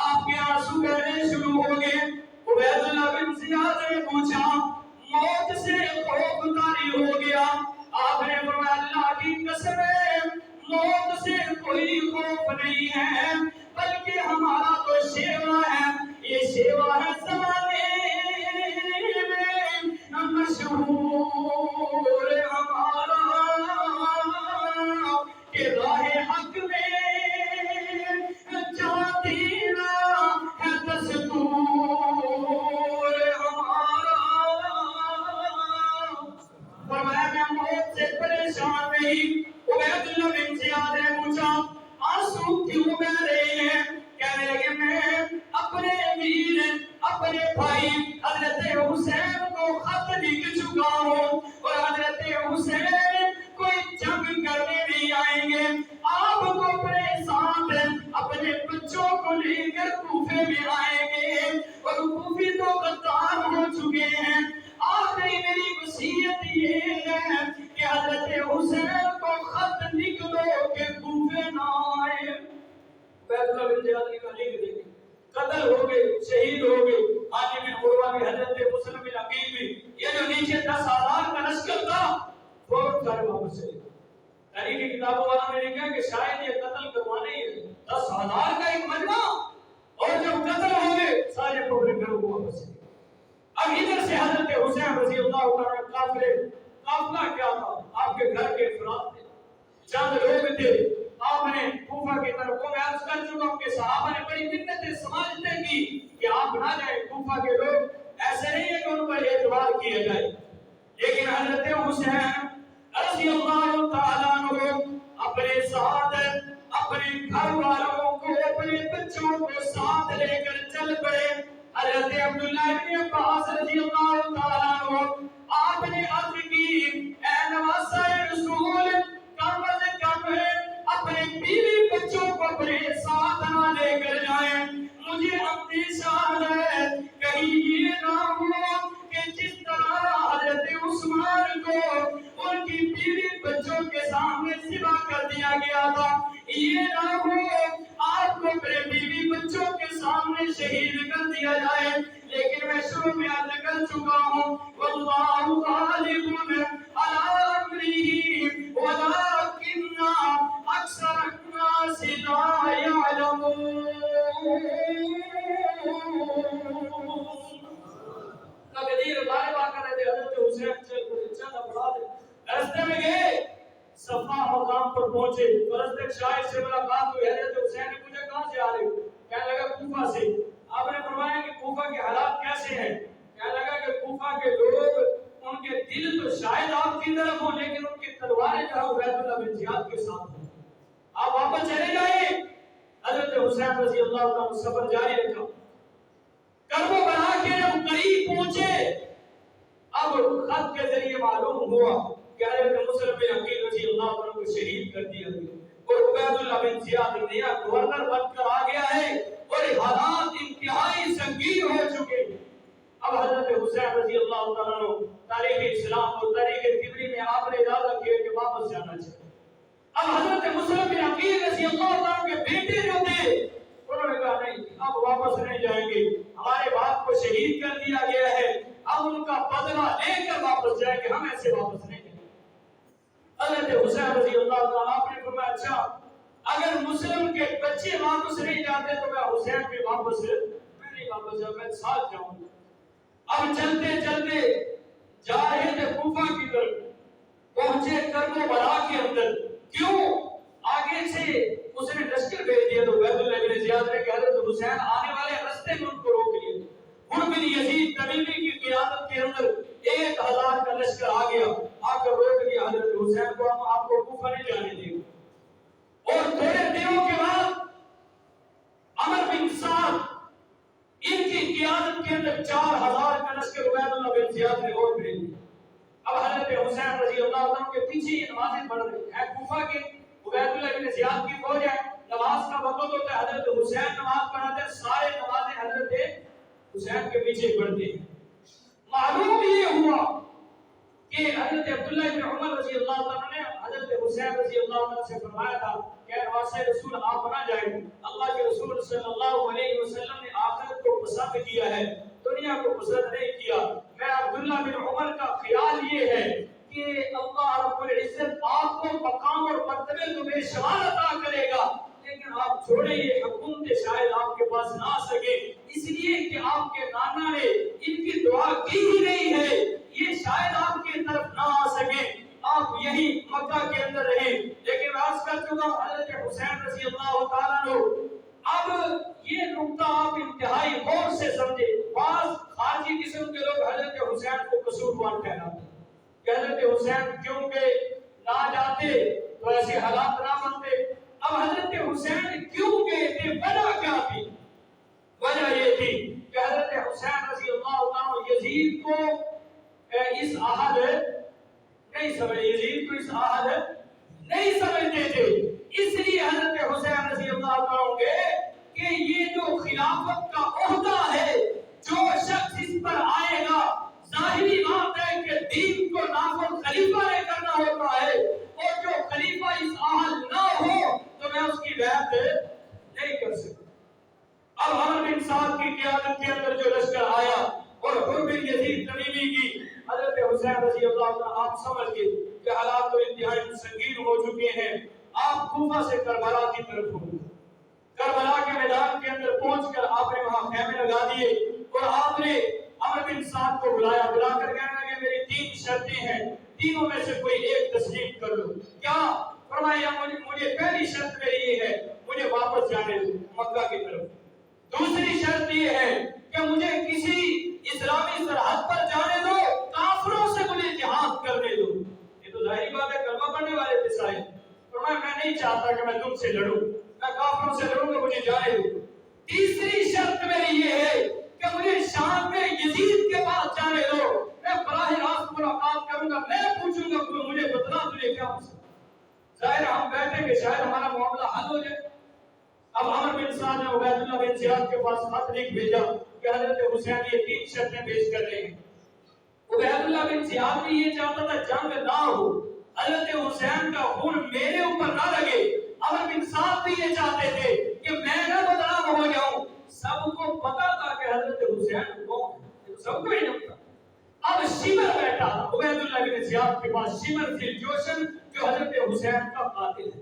آپ کے آنسو بہنے شروع ہو گئے. عبیداللہ بن زیاد نے پوچھا, موت سے خوف طاری ہو گیا. آپ نے فرمایا اللہ کی قسم ہے موت سے کوئی خوف نہیں ہے, بلکہ ہمارا تو شیوا ہے. یہ شیوا ہے زمانے میں مشہور ہمارا کہ راہ حق میں جاتی ہے دستور ہمارا. فرمایا میں موت سے پریشان نہیں. عبیداللہ بن زیاد نے پوچھا آنسو کیوں بہ رہے ہیں؟ کہنے لگے میں اپنے امیر اپنے بھائی حضرت حسین کو خط لکھ چکا ہوں اور حضرت حسین کوئی جنگ کرنے نہیں آئیں گے. آپ کو اپنے ساتھ اپنے بچوں کو لے کر کوفے میں آئیں گے اور کوفی تو غدار ہو چکے ہیں. آخری میری وصیت یہ ہے کہ حضرت حسین کو خط لکھ دو کہ کوفے نہ آئے. عبیداللہ بن زیاد نے کہا لکھ دیں گے. قتل ہو گئے, شہید ہو گئے. ہانی بن عروہ بھی حضرت مسلم بن عقیل بھی, یہ جو نیچے 10,000 کا لشکر تھا فوراً سارے واپس چلے. تاریخی کتابوں والا میں نے کہا کہ شاید یہ قتل کروانے ہی 10,000 کا ایک مجمع, اور جب قتل ہو گئے سارے اپنے گھروں کو واپس چلے. اب ادھر سے حضرت حسین رضی اللہ تعالیٰ قافلہ کیا تھا, آپ کے گھر کے افراد تھے, چند لوگ تھے. آپ نے کوفہ کی طرف کو میں عرض کر چکا ہوں کہ صحابہ نے بڑی منتیں سمجھتے کی کہ آپ نہ جائیں. کوفہ کے لوگ ایسے نہیں ہے کہ ان پر اعتبار کیا جائے, لیکن حضرت حسین رضی اللہ تعالیٰ عنہ اپنے ساتھ اپنے گھر والوں کو اپنے بچوں کو ساتھ لے کر چل پڑے. حضرت عبداللہ ابن عباس رضی اللہ تعالیٰ عنہ آپ نے عرض کی اے نواسہ رسول کم از کم اپنے بیوی بچوں کو اپنے ساتھ نہ لے کر جائیں. مجھے اندیشہ ہے کہیں یہ نہ ہو کہ جس طرح حضرت عثمان کو ان کی بیوی بچوں کے سامنے ذبح کر دیا گیا تھا, یہ نہ ہو آپ کو اپنے بیوی بچوں کے سامنے شہید کر دیا جائے. لیکن میں شروع میں عرض کر چکا ہوں واللہ غالب علی امرہ ولکن اکثر الناس لا یعلمون. تقدیر غالب آ کر حضرت حسین چند افراد راستے میں گئے, صفا مقام پر پہنچے تو راستے شاعر سے ملاقات ہوئی. حضرت حسین نے پوچھا کہاں سے آ رہے ہو؟ کہنے لگا کوفہ سے. آپ نے فرمایا کہ کوفہ کے حالات کیسے ہیں؟ کہنے لگا کہ کوفہ کے لوگ ان کے دل تو شاید آپ کی طرف ہوں لیکن ان کی تلواریں جو ہے عبیداللہ بن زیاد کے ساتھ ہیں, آپ واپس چلے جائیں. حضرت حسین رضی اللہ تعالیٰ سفر جاری رکھا. کربو بنا کے جب قریب پہنچے اب خط کے ذریعے معلوم ہوا کہ حضرت مسلم بن عقیل رضی اللہ عنہ کو شہید کر دیا گیا اور عبیداللہ بن زیاد نیا گورنر بن کر آ گیا ہے اور حالات انتہائی سنگین ہو چکے. اب حضرت حسین رضی اللہ تعالیٰ عنہ تاریخ اسلام اور تاریخ طبری میں آپ نے اجازت کیا کہ واپس جانا چاہیے. اب حضرت مسلم بن عقیل رضی اللہ تعالیٰ کے بیٹے جو تھے انہوں نے کہا نہیں اب واپس نہیں جائیں گے, ہمارے باپ کو شہید کر دیا گیا ہے, اب ان کا بدلہ لے کر واپس جائیں گے, ہم ایسے واپس نہیں جائیں گے. حضرت حسین رضی اللہ تعالیٰ آپ نے فرمایا اچھا اگر مسلم کے بچے واپس نہیں جاتے تو میں حسین بھی واپس نہیں واپس جاؤں, میں ساتھ جاؤں گا. اب چلتے چلتے جا رہے تھے کوفہ کی طرف, پہنچے کربو بلا کے اندر. کیوں آگے سے اس نے لشکر بھیج دیا تو عبیداللہ بن زیاد نے کہا حضرت حسین آنے والے راستے میں ان کو روک لیا. ہن بن یزید تمیمی کی قیادت کے اندر 1,000 کا لشکر آ گیا, آ کر روک لیا حضرت حسین حسین کو ہم آپ کو کوفہ نہیں جانے دیں گے. اور تھوڑے دنوں کے بعد عمر بن سعد ان کی قیادت کے اندر 4000 کا لشکر عبید اللہ بن زیاد نے اور بھیج دیا. اب حضرت حسین رضی اللہ عنہ کے پیچھے یہ نمازیں پڑھ رہے ہیں. کوفہ کے عبید اللہ بن زیاد کی فوج ہے. نماز کا وقت ہوتا ہے, حضرت حسین نماز پڑھاتے ہیں. سارے نمازیں حضرت حسین کے پیچھے پڑھتے ہیں. معلوم یہ ہوا کہ حضرت عبداللہ بن عمر رضی اللہ عنہ نے حضرت حسین رضی اللہ عنہ سے فرمایا تھا کہ واسطے رسول آپ بنا جائیں. اللہ کے رسول صلی اللہ علیہ وسلم نے آخرت کو پسند کیا ہے, دنیا کو پسند نہیں کیا. میں عبداللہ بن عمر کا خیال یہ ہے کہ اللہ رب العزت آپ کو مقام اور مرتبے کو بے شمار عطا کرے گا, لیکن آپ چھوڑے یہ حکومت شاید آپ کے پاس نہ آ سکے, اس لیے کہ آپ کے نانا نے ان کی دعا کی ہی نہیں ہے, یہ شاید آپ کی طرف نہ آ سکے. آپ یہی مکہ کے اندر رہیں. لیکن میں عرض کر چکا ہوں حضرت حسین رضی اللہ تعالیٰ عنہ, اب یہ نقطہ آپ انتہائی غور سے سمجھے. بعض خارجی قسم کے لوگ حضرت حسین کو قصوروار ٹھہراتے ہیں کہ حضرت حسین کیوں کہ نہ جاتے تو ایسے حالات نہ بنتے. اب حضرت حسین کیوں گئے تھے, وجہ کیا تھی؟ وجہ یہ تھی کہ حضرت حسین رضی اللہ عنہ یزید کو اس عہد نہیں سمجھتے, یزید کو اس عہد نہیں سمجھتے تھے. اس لیے حضرت حسین رضی اللہ عنہ گئے کہ یہ جو خلافت کا عہدہ ہے, جو شخص اس پر آئے گا, ظاہری بات ہے کہ دین کو نافذ خلیفہ نے کرنا ہوتا ہے, اور جو خلیفہ اس عہد نہ ہو تو میں اس کی بیعت نہیں کر سکتا. اب عمر بن سعد کی قیادت کے اندر جو لشکر آیا اور حر بن یزید تمیمی کی, حضرت حسین رضی اللہ عنہ آپ سمجھ گئے کہ حالات تو انتہائی سنگین ہو چکے ہیں. آپ کوفہ سے کربلا کی طرف ہو گئے. کربلا کے میدان کے اندر پہنچ کر آپ نے وہاں خیمے لگا دیے اور آپ نے عمر بن سعد کو بلایا. بلا کر کہنے لگے میری 3 شرطیں ہیں, تینوں میں سے کوئی ایک تسلیم کر لو. کیا؟ فرمایا مجھے پہلی شرط میری یہ ہے مجھے واپس جانے دو مکہ کی طرف. دوسری شرط یہ ہے کہ مجھے کسی اسلامی سرحد پر جانے دو, کافروں سے مجھے جہاد کرنے دو. یہ تو ظاہری بات ہے, کلمہ پڑھنے والے تھے سارے. فرمایا میں نہیں چاہتا کہ میں تم سے لڑوں, میں کافروں سے لڑوں گا, مجھے جانے دو. تیسری شرط میری یہ ہے کہ مجھے شام میں یزید کے پاس جانے دو, میں براہ راست ملاقات کروں گا, میں پوچھوں گا مجھے بتلا تجھے کیا مسئلہ. ظاہر ہم بیٹھیں کہ شاید ہمارا معاملہ حل ہو جائے. اب عمر بن سعد نے عبید اللہ بن زیاد کے پاس خط لکھ بھیجا کہ حضرت حسین یہ 3 شرطیں پیش کر رہے ہیں. عبید اللہ بن زیاد بھی یہ چاہتا تھا جنگ نہ ہو, حضرت حسین کا خون میرے اوپر نہ لگے. عمر بن سعد بھی یہ چاہتے تھے کہ میں نہ بدنام ہو جاؤں. سب کو پتا تھا کہ حضرت حسین کون ہے, سب کو ہی پتا. اب شمر بیٹھا تھا عبید اللہ بن زیاد کے پاس, شمر ذی الجوشن جو حضرت حسین کا قاتل ہے.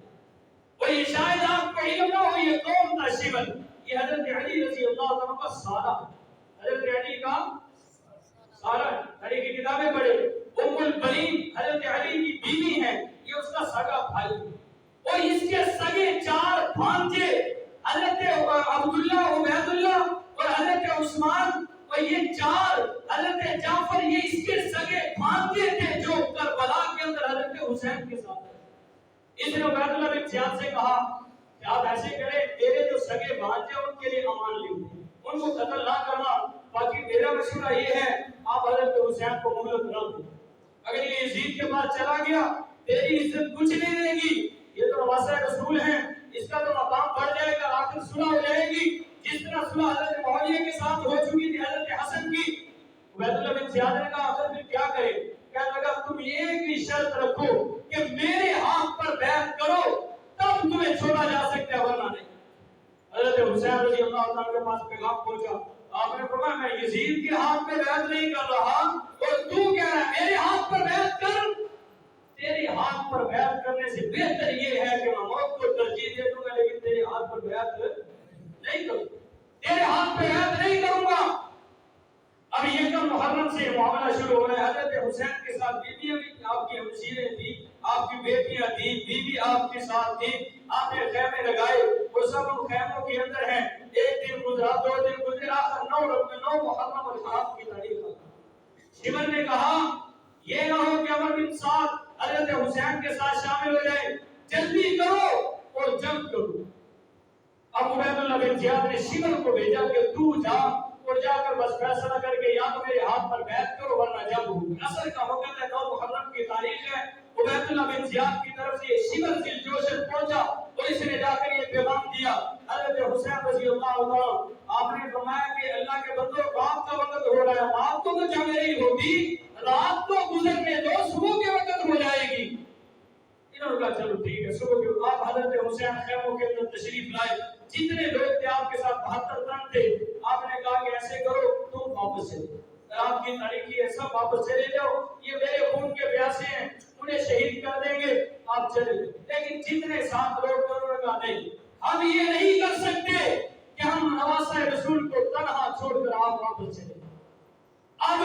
اور یہ شاید آپ کو علم نہ ہو یہ کون تھا شمر. یہ حضرت علی رضی اللہ عنہ کا سارا, حضرت علی کا سارا. علی کی کتابیں پڑھے, ام البنین حضرت علی کی بیوی ہے, یہ اس کا سگا بھائی. اور اس کے سگے 4 بھانجے حضرت عبداللہ, عبید اللہ اور حضرت عثمان, اور یہ 4 حضرت جعفر, یہ اس کے سگے بھانجے تھے جو کربلا کے اندر حضرت حسین کے ساتھ. اس نے عبید اللہ بن زیاد سے کہا کہ آپ ایسے کریں, میرے جو سگے بھانجے ان کے لیے امان لے لیں, ان کو قتل نہ کرنا. باقی میرا مشورہ یہ ہے آپ حضرت حسین کو مہلت نہ دو. اگر یہ یزید کے پاس چلا گیا تیری عزت کچھ نہیں رہے گی. یہ تو واسطہ رسول ہیں, اس کا تو مقام بڑھ جائے گا, آخر صلح ہو جائے گی. جس طرح صلح حضرت معاویہ کے ساتھ ہو چکی تھی حضرت حسن کی. عبید اللہ بن زیاد نے کہا آخر پھر کیا کرے؟ کہنے لگا تم ایک ہی شرط رکھو کہ میرے ہاتھ پر بیعت کرو تب تمہیں چھوڑا جا سکتا ہے, ورنہ نہیں. حضرت حسین رضی اللہ عنہ کے پاس پیغام پہنچا. آپ نے فرمایا میں یزید کے ہاتھ پہ بیعت نہیں کر رہا, اور تو کہہ رہا ہے میرے ہاتھ پر بیعت کر. تیرے ہاتھ پر بیعت کرنے سے بہتر یہ ہے کہ میں موت کو ترجیح دے دوں گا, لیکن تیرے ہاتھ پر بیعت نہیں کروں, تیرے ہاتھ پہ بیعت نہیں کروں گا. اب یہ کم محرم سے معاملہ شروع ہو رہا ہے. حضرت حسین کے ساتھ بیویاں بھی آپ کی ہمشیریں تھی, آپ کی بیٹیاں تھی, بیوی آپ کے ساتھ تھی. آپ نے خیمے لگائے, وہ سب ان خیموں کے اندر ہیں. 1 دن گزرا, 2 دن گزرے, آخر 9 محرم الحرام کی تاریخ. شمر نے کہا یہ نہ ہو کہ عمر بن سعد حضرت حسین کے ساتھ شامل ہو جائیں، جلدی کرو اور جنگ کرو۔ اب عبید اللہ بن زیاد نے شمر کو بھیجا کہ تو جا اور جا کر بس فیصلہ کر کے یا تو میرے ہاتھ پر بیعت کرو ورنہ جنگ ہوگی۔ عصر کا وقت ہے، 9 محرم کی تاریخ ہے۔ عبید اللہ بن زیاد کی طرف سے یہ شمر دلجوشن پہنچا اور اس نے جا کر یہ پیغام دیا حضرت حسین رضی اللہ عنہ، آپ نے فرمایا کہ اللہ کے بندو رات کا وقت ہو رہا ہے، رات کو جنگ نہیں ہوگی، رات کو گزرنے دو، صبح کے وقت ہو جائے گی۔ انہوں نے کہا چلو ٹھیک ہے۔ صبح کے آپ حضرت حسین خیموں کے اندر تشریف لائے، جتنے لوگ تھے آپ کے ساتھ 72 تن تھے۔ آپ نے کہا کہ ایسے کرو تم واپس چلے، رات کی تاریخی ہے، سب واپس چلے جاؤ، یہ میرے خون کے پیاسے ہیں، انہیں شہید کر دیں گے، آپ چلے جاؤ۔ لیکن جتنے ساتھ لوگ تھے انہوں نے کہا نہیں، ہم یہ نہیں کر سکتے کہ ہم نواسہ رسول کو تنہا چھوڑ کر آپ واپس چلے۔ اب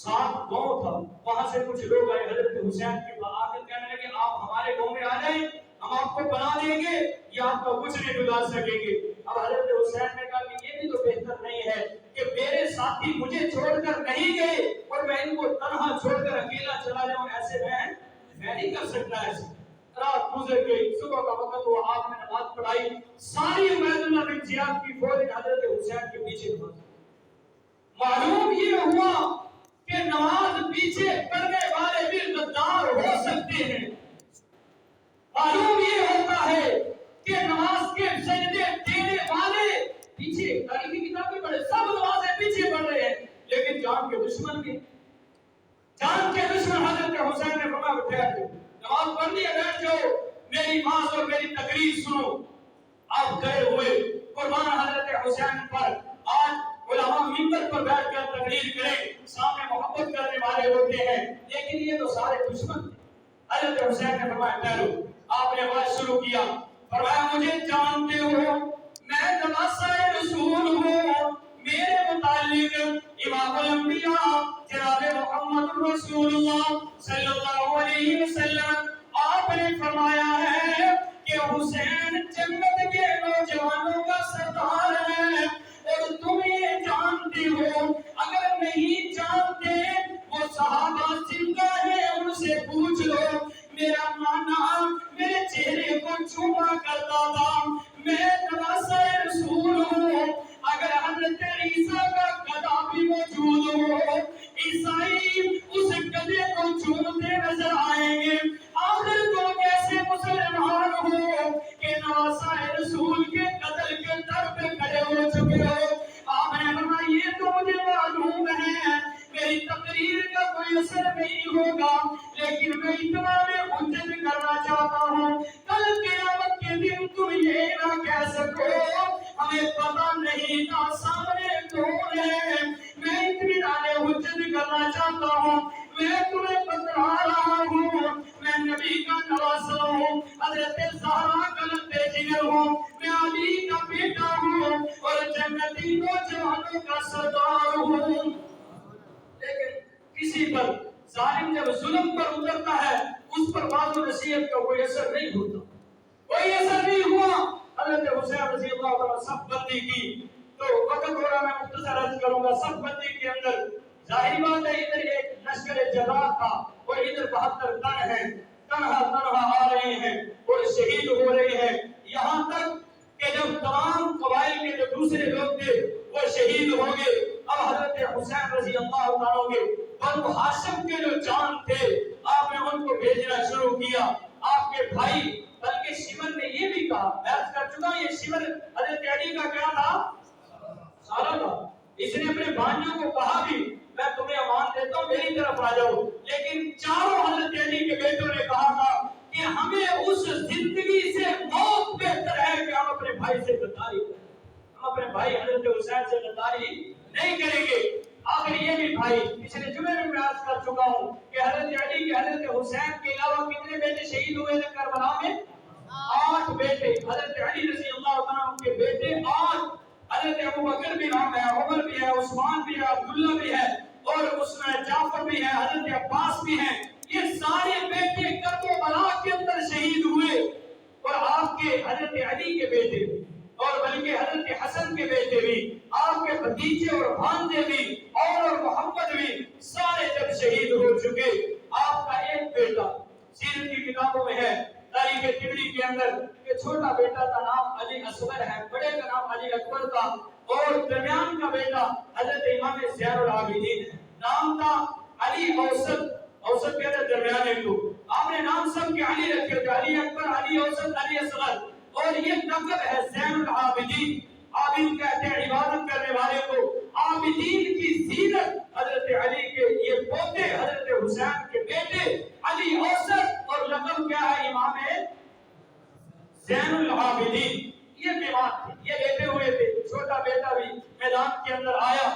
ساتھ گاؤں تھا، وہاں سے کچھ لوگ آئے حضرت حسین کے پاس آ کر کہنے لگے آپ ہمارے گاؤں میں آ جائیں، ہم آپ کو بنا دیں گے، یہ آپ کا کچھ نہیں بگاڑ سکیں گے۔ اب حضرت حسین نے کہا کہ یہ بھی تو بہتر نہیں ہے کہ میرے ساتھی مجھے چھوڑ کر نہیں گئے اور میں ان کو تنہا چھوڑ کر اکیلا چلا جاؤں، ایسے میں نہیں کر سکتا ایسے۔ رات گزر گئی، صبح کا وقت ہوا، آپ نے نماز پڑھائی، ساری عبید اللہ بن زیاد کی فوج حضرت حسین کے پیچھے نماز پڑھی۔ معلوم یہ ہوا کہ نماز پیچھے کرنے والے بھی غدار ہو سکتے ہیں۔ معلوم یہ ہوتا ہے کہ نماز کے سجدے دینے والے پیچھے، تاریخی کتابیں پڑھے، سب نمازیں پیچھے پڑھ رہے ہیں، لیکن جان کے دشمن بھی، جان کے دشمن حضرت حسین نے فرمایا ٹھہر جاؤ، نماز پڑھنی ہے بیٹھ جاؤ، میری واعظ اور میری تقریر سنو۔ آپ گئے ہوئے قربان حضرت حسین پر آج علماء منبر پر بیٹھ کر تقریر کریں، سامنے محبت کرنے والے ہوتے ہیں، لیکن یہ تو سارے دشمن تھے۔ حضرت حسین نے فرمایا ٹھہرو، آپ نے آواز شروع کیا، فرمایا مجھے جانتے ہو میں نواسہ رسول ہوں، میرے متعلق امام الانبیاء جناب محمد رسول اللہ صلی اللہ علیہ وسلم آپ نے فرمایا ہے کہ حسین جنت کے نوجوانوں کا سردار ہے، اور تم یہ جانتے ہو، اگر نہیں جانتے وہ صحابہ زندہ ہیں ان سے پوچھ لو، میرا نانا میرے چہرے کو چوما کرتا تھا، میں نواسہ رسول ہوں، اگر حضرت عیسیٰ کا گدھا بھی موجود ہو، عیسائی اس گدھے کو چومتے نظر آئیں گے، آخر تم کیسے مسلمان ہو کہ نواسہ رسول کے قتل کے در پہ کھڑے ہو چکے ہو؟ آپ نے فرمایا یہ تو مجھے معلوم ہے، میری تقریر کا کوئی اثر نہیں ہوگا، لیکن میں اتنا میں حجت کرنا چاہتا ہوں، کل قیامت کے دن تم یہ نہ کہہ سکو ہمیں پتہ نہیں تھا سامنے کون ہے۔ میں اتنا میں حجت کرنا چاہتا ہوں، میں تمہیں بتا رہا ہوں میں نبی کا نواسہ ہوں، حضرت زہرا کا لقب جگر ہوں، میں علی کا بیٹا ہوں اور جنتی نوجوانوں کا سردار ہوں۔ لیکن کسی پر ظالم جب ظلم پر اترتا ہے اس پر وعظ و نصیحت کا کوئی اثر نہیں ہوتا، کوئی اثر نہیں ہوا۔ حضرت حسین رضی اللہ عنہ صف بندی کی، تو وقت ہو رہا میں مختصر عرض کروں گا۔ صف بندی کے اندر ظاہری بات ہے ادھر ایک لشکر جرار تھا اور ادھر 72 تن ہیں، تنہا آ رہے ہیں اور شہید ہو رہے ہیں، یہاں تک کہ جب تمام قبائل کے جو دوسرے لوگ تھے وہ شہید ہو گئے، اب حضرت حسین رضی اللہ عنہ کے بنو ہاشم کے جو جان تھے آپ نے ان کو بھیجنا شروع کیا۔ آپ کے بھائی بلکہ شمر نے یہ بھی کہا، میں عرض کر چکا یہ شمر حضرت علی کا کیا تھا؟ سارا تھا۔ اس نے اپنے بھائیوں کو کہا بھی میں تمہیں امان دیتا ہوں میری طرف آ جاؤ، لیکن چاروں حضرت علی کے بیٹوں نے کہا تھا کہ ہمیں اس زندگی سے موت بہتر ہے کہ ہم اپنے بھائی سے غداری کریں، ہم اپنے بھائی حضرت حسین سے غداری نہیں کریں گے۔ آخر یہ بھی بھائی پچھلے جمعے میں عرض کر چکا ہوں کہ حضرت علی کے حضرت حسین کے علاوہ کتنے بیٹے شہید ہوئے تھے کربلا میں؟ 8 بیٹے۔ حضرت علی رضی اللہ عنہ کے بیٹے 8، حضرت ابوبکر بھی نام ہے، عمر بھی ہے، عثمان بھی ہے، عبداللہ بھی ہے اور اس میں جعفر بھی ہے، حضرت عباس بھی ہیں، یہ سارے بیٹے کربلا کے اندر شہید ہوئے۔ اور آپ کے حضرت علی کے بیٹے بھی اور بلکہ حضرت حسن کے بیٹے بھی، آپ کے بھتیجے اور بھانجے بھی اور محمد بھی سارے جب شہید ہو چکے، آپ کا ایک بیٹا میں ہے تاریخ طبری کے اندر کہ چھوٹا بیٹا کا نام علی اصغر ہے، بڑے کا نام علی اکبر تھا، اور درمیان کا بیٹا حضرت امام زین العابدین ہے۔ نام تھا علی اوسط، اوسط کہتے ہیں درمیانے کو، آپ نے نام سب کے علی رکھے تھے، علی اکبر، علی اوسط، علی اصغر، اور یہ لقب ہے زین العابدین۔ عابد کہتے ہیں عبادت کرنے والے کو، عابدین کی زینت حضرت علی کے یہ پوتے حضرت حسین کے بیٹے علی اوسط، اور لقب کیا ہے امام زین العابدین۔ یہ بیمار تھے، یہ لیٹے ہوئے تھے، چھوٹا بیٹا بھی میدان کے اندر آیا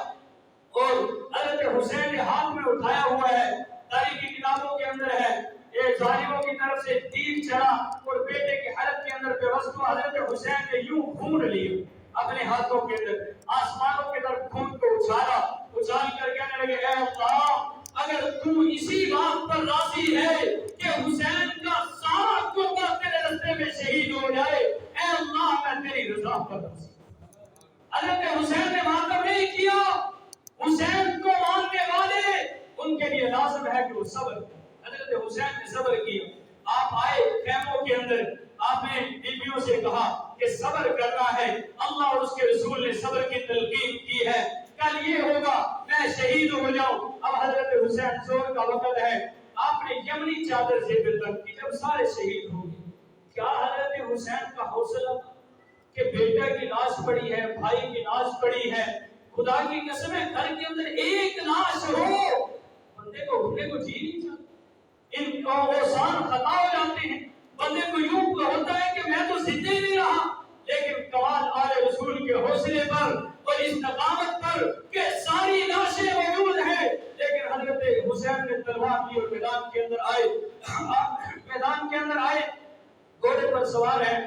اور حضرت حسین نے ہاتھ میں اٹھایا ہوا ہے، تاریخی کتابوں کے اندر ہے، یہ ظالموں کی طرف سے تیر چلا اور بیٹے کے حلق کے اندر پیوست ہوا، حضرت حسین نے یوں خون لیا اپنے ہاتھوں کے اندر، آسمانوں کے طرف خون کو اچھالا، اچھال کر کہنے لگے اے اللہ اگر تو اسی بات پر راضی ہے کہ حسین کا سارا کنبہ تیرے راستے میں شہید ہو جائے، اے اللہ میں تیری رضا پر راضی ہوں۔ حضرت حسین نے ماتم نہیں کیا، حسین کو ماننے والے ان کے لیے لازم ہے کہ وہ صبر کریں۔ حضرت حسین نے صبر کیا، آپ آئے خیموں کے اندر، آپ نے بیویوں سے کہا کہ صبر کرنا ہے، اللہ اور اس کے رسول نے صبر کی تلقین کی ہے، کل یہ ہوگا میں شہید ہو جاؤں۔ اب حضرت حسین زور کا وقت ہے، آپ نے یمنی چادر سے بلند کی، جب سارے شہید ہو گئے، کیا حضرت حسین کا حوصلہ کہ بیٹا کی لاش پڑی ہے، بھائی کی لاش پڑی ہے، خدا کی قسم ہے گھر کے اندر ایک لاش ہو بندے کو اٹھنے کو جی نہیں چاہتا، ان کو اوسان خطا ہو جاتے ہیں، بندے کو یوں ہوتا ہے کہ میں تو زندہ ہی نہیں رہا، لیکن کمال آل رسول کے حوصلے پر اور استقامت پر کہ ساری لاشیں موجود ہیں، لیکن حضرت حسین نے تلوار لی اور میدان کے اندر آئے، میدان کے اندر آئے، گھوڑے پر سوار ہیں،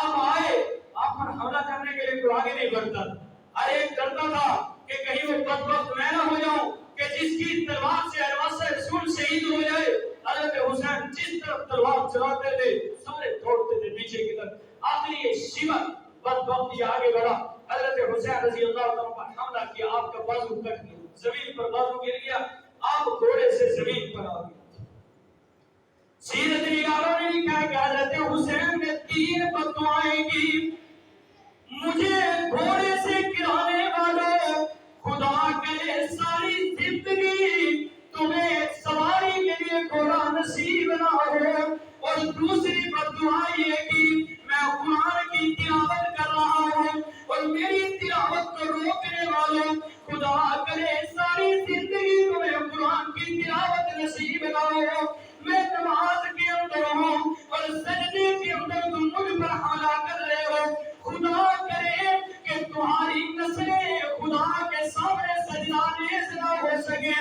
آپ آئے، آپ پر حملہ کرنے کے لیے کوئی آگے نہیں بڑھتا، ہر ایک ڈرتا تھا کہ کہیں وہ بدبخت میں نہ ہو جاؤں کہ جس کی تلوار سے ارواح رسول شہید ہو جائے۔ حضرت حسین جس طرف تلوار چلاتے تھے سارے دوڑتے تھے پیچھے کی طرف، آخری یہ شیون بدبخت یہ آگے بڑھا، حضرت حسین رضی اللہ عنہ پر حملہ کیا، آپ کا بازو کٹ گیا، زمین پر بازو گر گیا، آپ گھوڑے سے زمین پر آ گئے۔ سیرت نگاروں نے لکھا ہے کہ حضرت حسین نے 3 بددعائیں کی، مجھے گھوڑے سے گرانے والوں، خدا کرے ساری زندگی تمہیں سواری کے لیے گھوڑا نصیب نہ ہو، اور دوسری بددعا یہ کی میں قرآن کی تلاوت کر رہا ہوں اور میری تلاوت کو روکنے والوں، خدا کرے ساری زندگی تمہیں قرآن کی تلاوت نصیب نہ ہو، میں نماز کے اندر ہوں اور سجدے کے اندر تم مجھ پر حملہ کر رہے ہو، خدا کرے کہ تمہاری نسلیں خدا کے سامنے سجدہ نیز نہ ہو سکے۔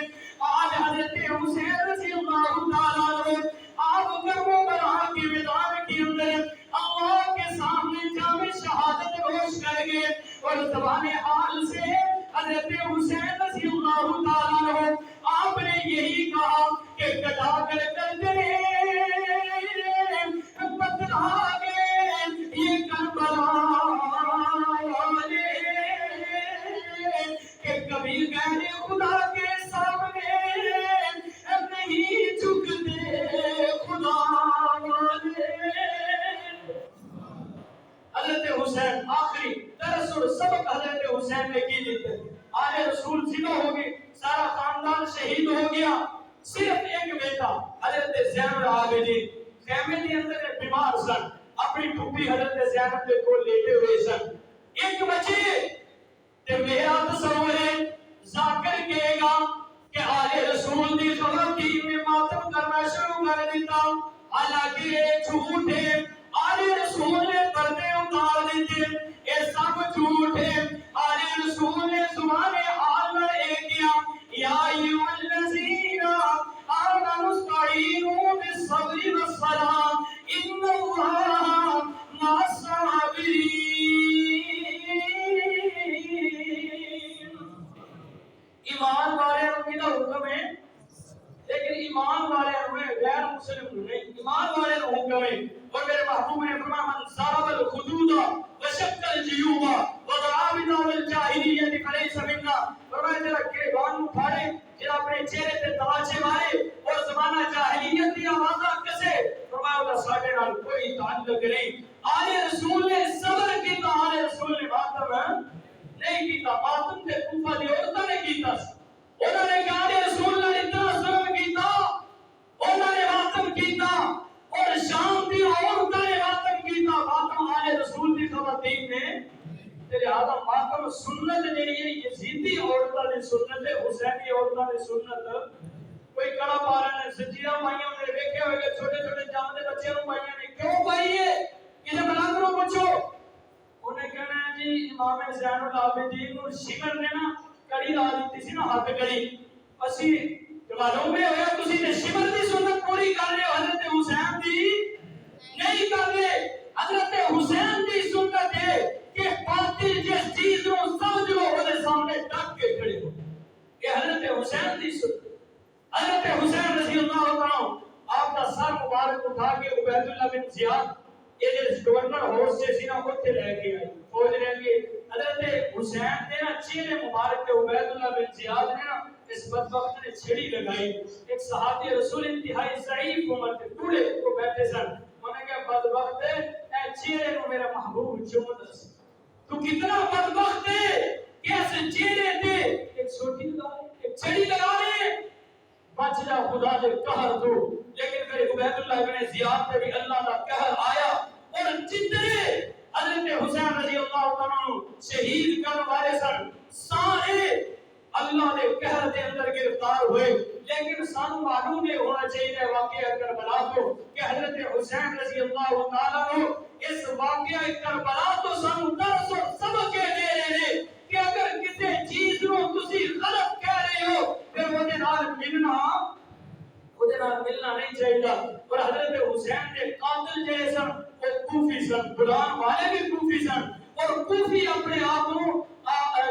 آج حضرت حسین رضی اللہ تعالیٰ عنہ آپ کربلا کے میدان کے اندر اللہ کے سامنے جام شہادت نوش کر گئے، اور زبان حال سے حضرت حسین رضی اللہ تعالیٰ عنہ آپ نے یہی کہا کہ گدا کر کرتے بتلا گے یہ کربلا والے کہ کبھی غیر خدا کے سامنے نہیں جھکتے خدا والے۔ حضرت حسین آخری درس اور سبق حضرت حسین نے کی دیتے، آل رسول ذبح ہو گئے، سارا خاندان شہید ہو گیا، صرف ایک بیٹا حضرت زین العابدین خیمے کے اندر بیمار سن، اپنی ٹھپی حضرت زینب کے کول لیٹے ہوئے سن، ایک بچے تے میرا تصور ہے ذاکر کہے گا کہ آل رسول دی خواتین میں ماتم کرنا شروع کر دیتا، حالانکہ یہ جھوٹ ہے، آل رسول نے پردے اتار دیتے، یہ سب جھوٹ ہے، آل رسول نے زبان حال میں ایک کیا یا ایھا الذین آمنوا استعینوا بالصبر والصلاۃ ان اللہ مع الصابرین۔ ایمان والے کی تو حکم ہے، لیکن ایمان والے ہمیں غیر مسلم نہیں، ایمان والے حکم ہے، اور میرے محبوب نے فرمایا من ضرب الخدود وشق الجیوب وضرب بنام الجاہلیت فلیس منا، فرمایا جڑا گریبان پھاڑے، جڑا اپنے چہرے تے تماچے مارے اور زمانہ جاہلیت دی آوازاں کسے، فرمایا ساڈے نال کوئی تعلق نہیں. آل رسول نے صبر کیتا, آل رسول نے ماتم نہیں کیتا. ماتم تے کوفہ دی عورتاں نے کیتا. انہوں نے کہا آل رسول نے اتنا ظلم کیتا, انہوں نے ماتم کیتا, اور شام دی عورتاں نے ماتم کیتا. ماتم آل رسول دی خواتین نے. لہذا ماتم سنت جڑی ہے یزیدی عورتاں دی سنت ہے, حسینی عورتاں دی سنت. کوئی کڑا پا رہے ہیں سچیاں مائیاں نے دیکھے ہوئے کہ چھوٹے چھوٹے جامدے بچے نوں مائیاں نے کیوں پائی ہے, کسے بلا کرو پوچھو. انہیں کہنا ہے جی امام زین العابدین نوں شمر نے نا کڑی لا دیتی سی نا, ہاتھ کڑی. اسی معلوم ہویا تسی تے شمر دی سنت پوری کر رہے ہو, حضرت حسین دی نہیں کر رہے. حضرت حسین دی سنت ہے کہ باطل جس چیز نوں سمجھ لو وہ سامنے ڈٹ کے کھڑے ہو. یہ حضرت حسین دی سنت. حضرت حسین رضی اللہ عنہ آپ کا سر مبارک اٹھا کے عبید اللہ بن زیاد یہ جو گورنر ہاؤس سے سی نا اوتھے لے کے آئی فوج لے کے. حضرت حسین نے نا چہرے مبارک کے عبید اللہ بن زیاد نے نا اس بدبخت نے چھڑی لگائی. ایک صحابی رسول انتہائی ضعیف عمر کے بوڑھے کو بیٹھے سن. انہوں نے کہا بدبخت اے چہرے نو میرا محبوب چوم دس, تو کتنا بدبخت ہے کہ اس چہرے تے ایک چھوٹی لگا لے, ایک چھڑی لگا لے, بچ جا خدا دے قہر تو. لیکن پھر عبید اللہ بن زیاد پہ بھی اللہ کا قہر آیا, اور جتنے حضرت حسین رضی اللہ عنہ شہید کرنے والے سن سارے اللہ دے قہر دے اندر گرفتار ہوئے. لیکن سانو معلوم نہیں ہونا چاہیے واقعہ کربلا کو کہ حضرت حسین رضی اللہ تعالیٰ عنہ اس واقعہ کربلا تو سانو درس اور سبق دے رہے ہیں کہ اگر کسی چیز نو تسی غلط کہہ رہے ہو پھر وہ ملنا نہیں چاہیے. اور حضرت حسین کے قاتل جڑے سن وہ کوفی سن, غلام والے بھی کوفی سن, اور کوفی اپنے آپ کو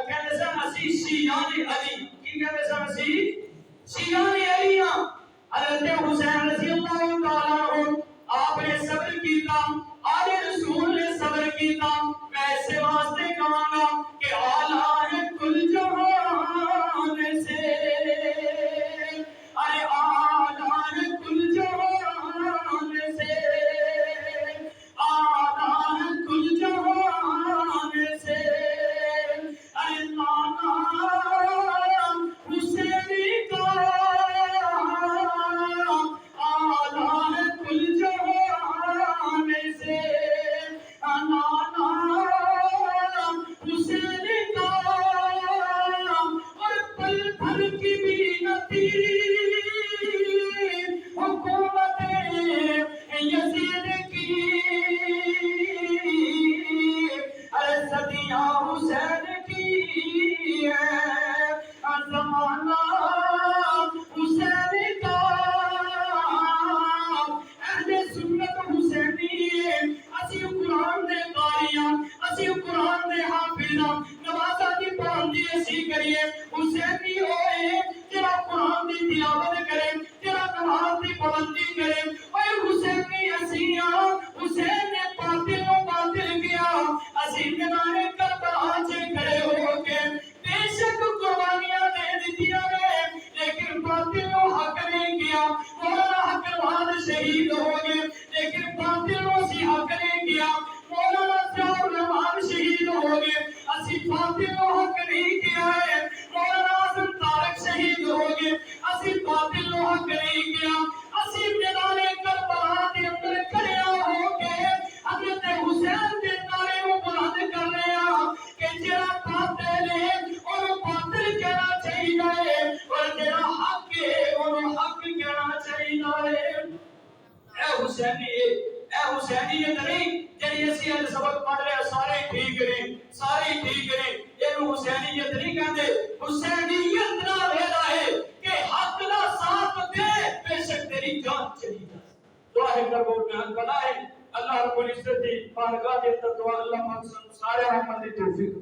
کہتے سن اسی شیعان علی. کی کہتے سن اسی شیعان علی. حضرت حسین رضی اللہ تعالیٰ عنہ آپ نے صبر کیتا, آل رسول نے صبر کیتا. میں اسے واسطے کہاں گا کہ آلہ ہے کل جہان سے, ارے آلہ ہے کل جہان سے, آلہ ہے کل جہان سے, ارے نانا حسینی کا آلہ ہے کل جہان سے, نانا حسینی کا. اور پل بھر کی بینتی حکومت یزید کی, ارے صدیاں حسین کی ہے, زمانہ حسین کا. اہل سنت حسینی اسی قرآن دے قاریاں, اسی قرآن دے حافظاں, نمازاں دی پابندی اسی کریے. حسینی ہوئے جڑا قرآن دی تلاوت کرے, جڑا نماز دی پابندی کرے. اے حسینی اسیاں, حسین نے باطل و باطل کیا, اسی میدان کربلا چ کھڑے ہو کے بے شک قربانیاں دے دتیاں نے, لیکن باطل و حق نہیں کیا. مولانا حق الوہاب شہید ہو گئے لیکن باطل و اسی حق نہیں کیا. مولانا ضیاء الرحمان شہید ہو گئے, اسی باطل و حق نہیں کیا ہے. مولانا حسن طارق شہید ہو گئے, اسی باطل و حق نہیں کیا. اسی میدان کربلا کے اندر کھڑے ہو کے حضرت حسین کے نعرے کو بلند کر رہے ہیں کہ جڑا باطل ہے انہوں باطل کہنا چاہیے, اور جڑا حق ہے انہوں حق کہنا چاہیے. اے حسینی یہ نہیں جڑی اسی اج سبق پڑھ رہے سارے ٹھیک نے, سارے ٹھیک نے, یہ حسینیت نہیں کہتے. حسینیت نہ ویلا ہے کہ حق کا ساتھ دے بے شک تیری جان چلی جائے. دعا ہے کر وہ جان بنائے اللہ رب العزت کی بارگاہ کے اندر دعا اللہ پاک سارے رحمت دی توفیق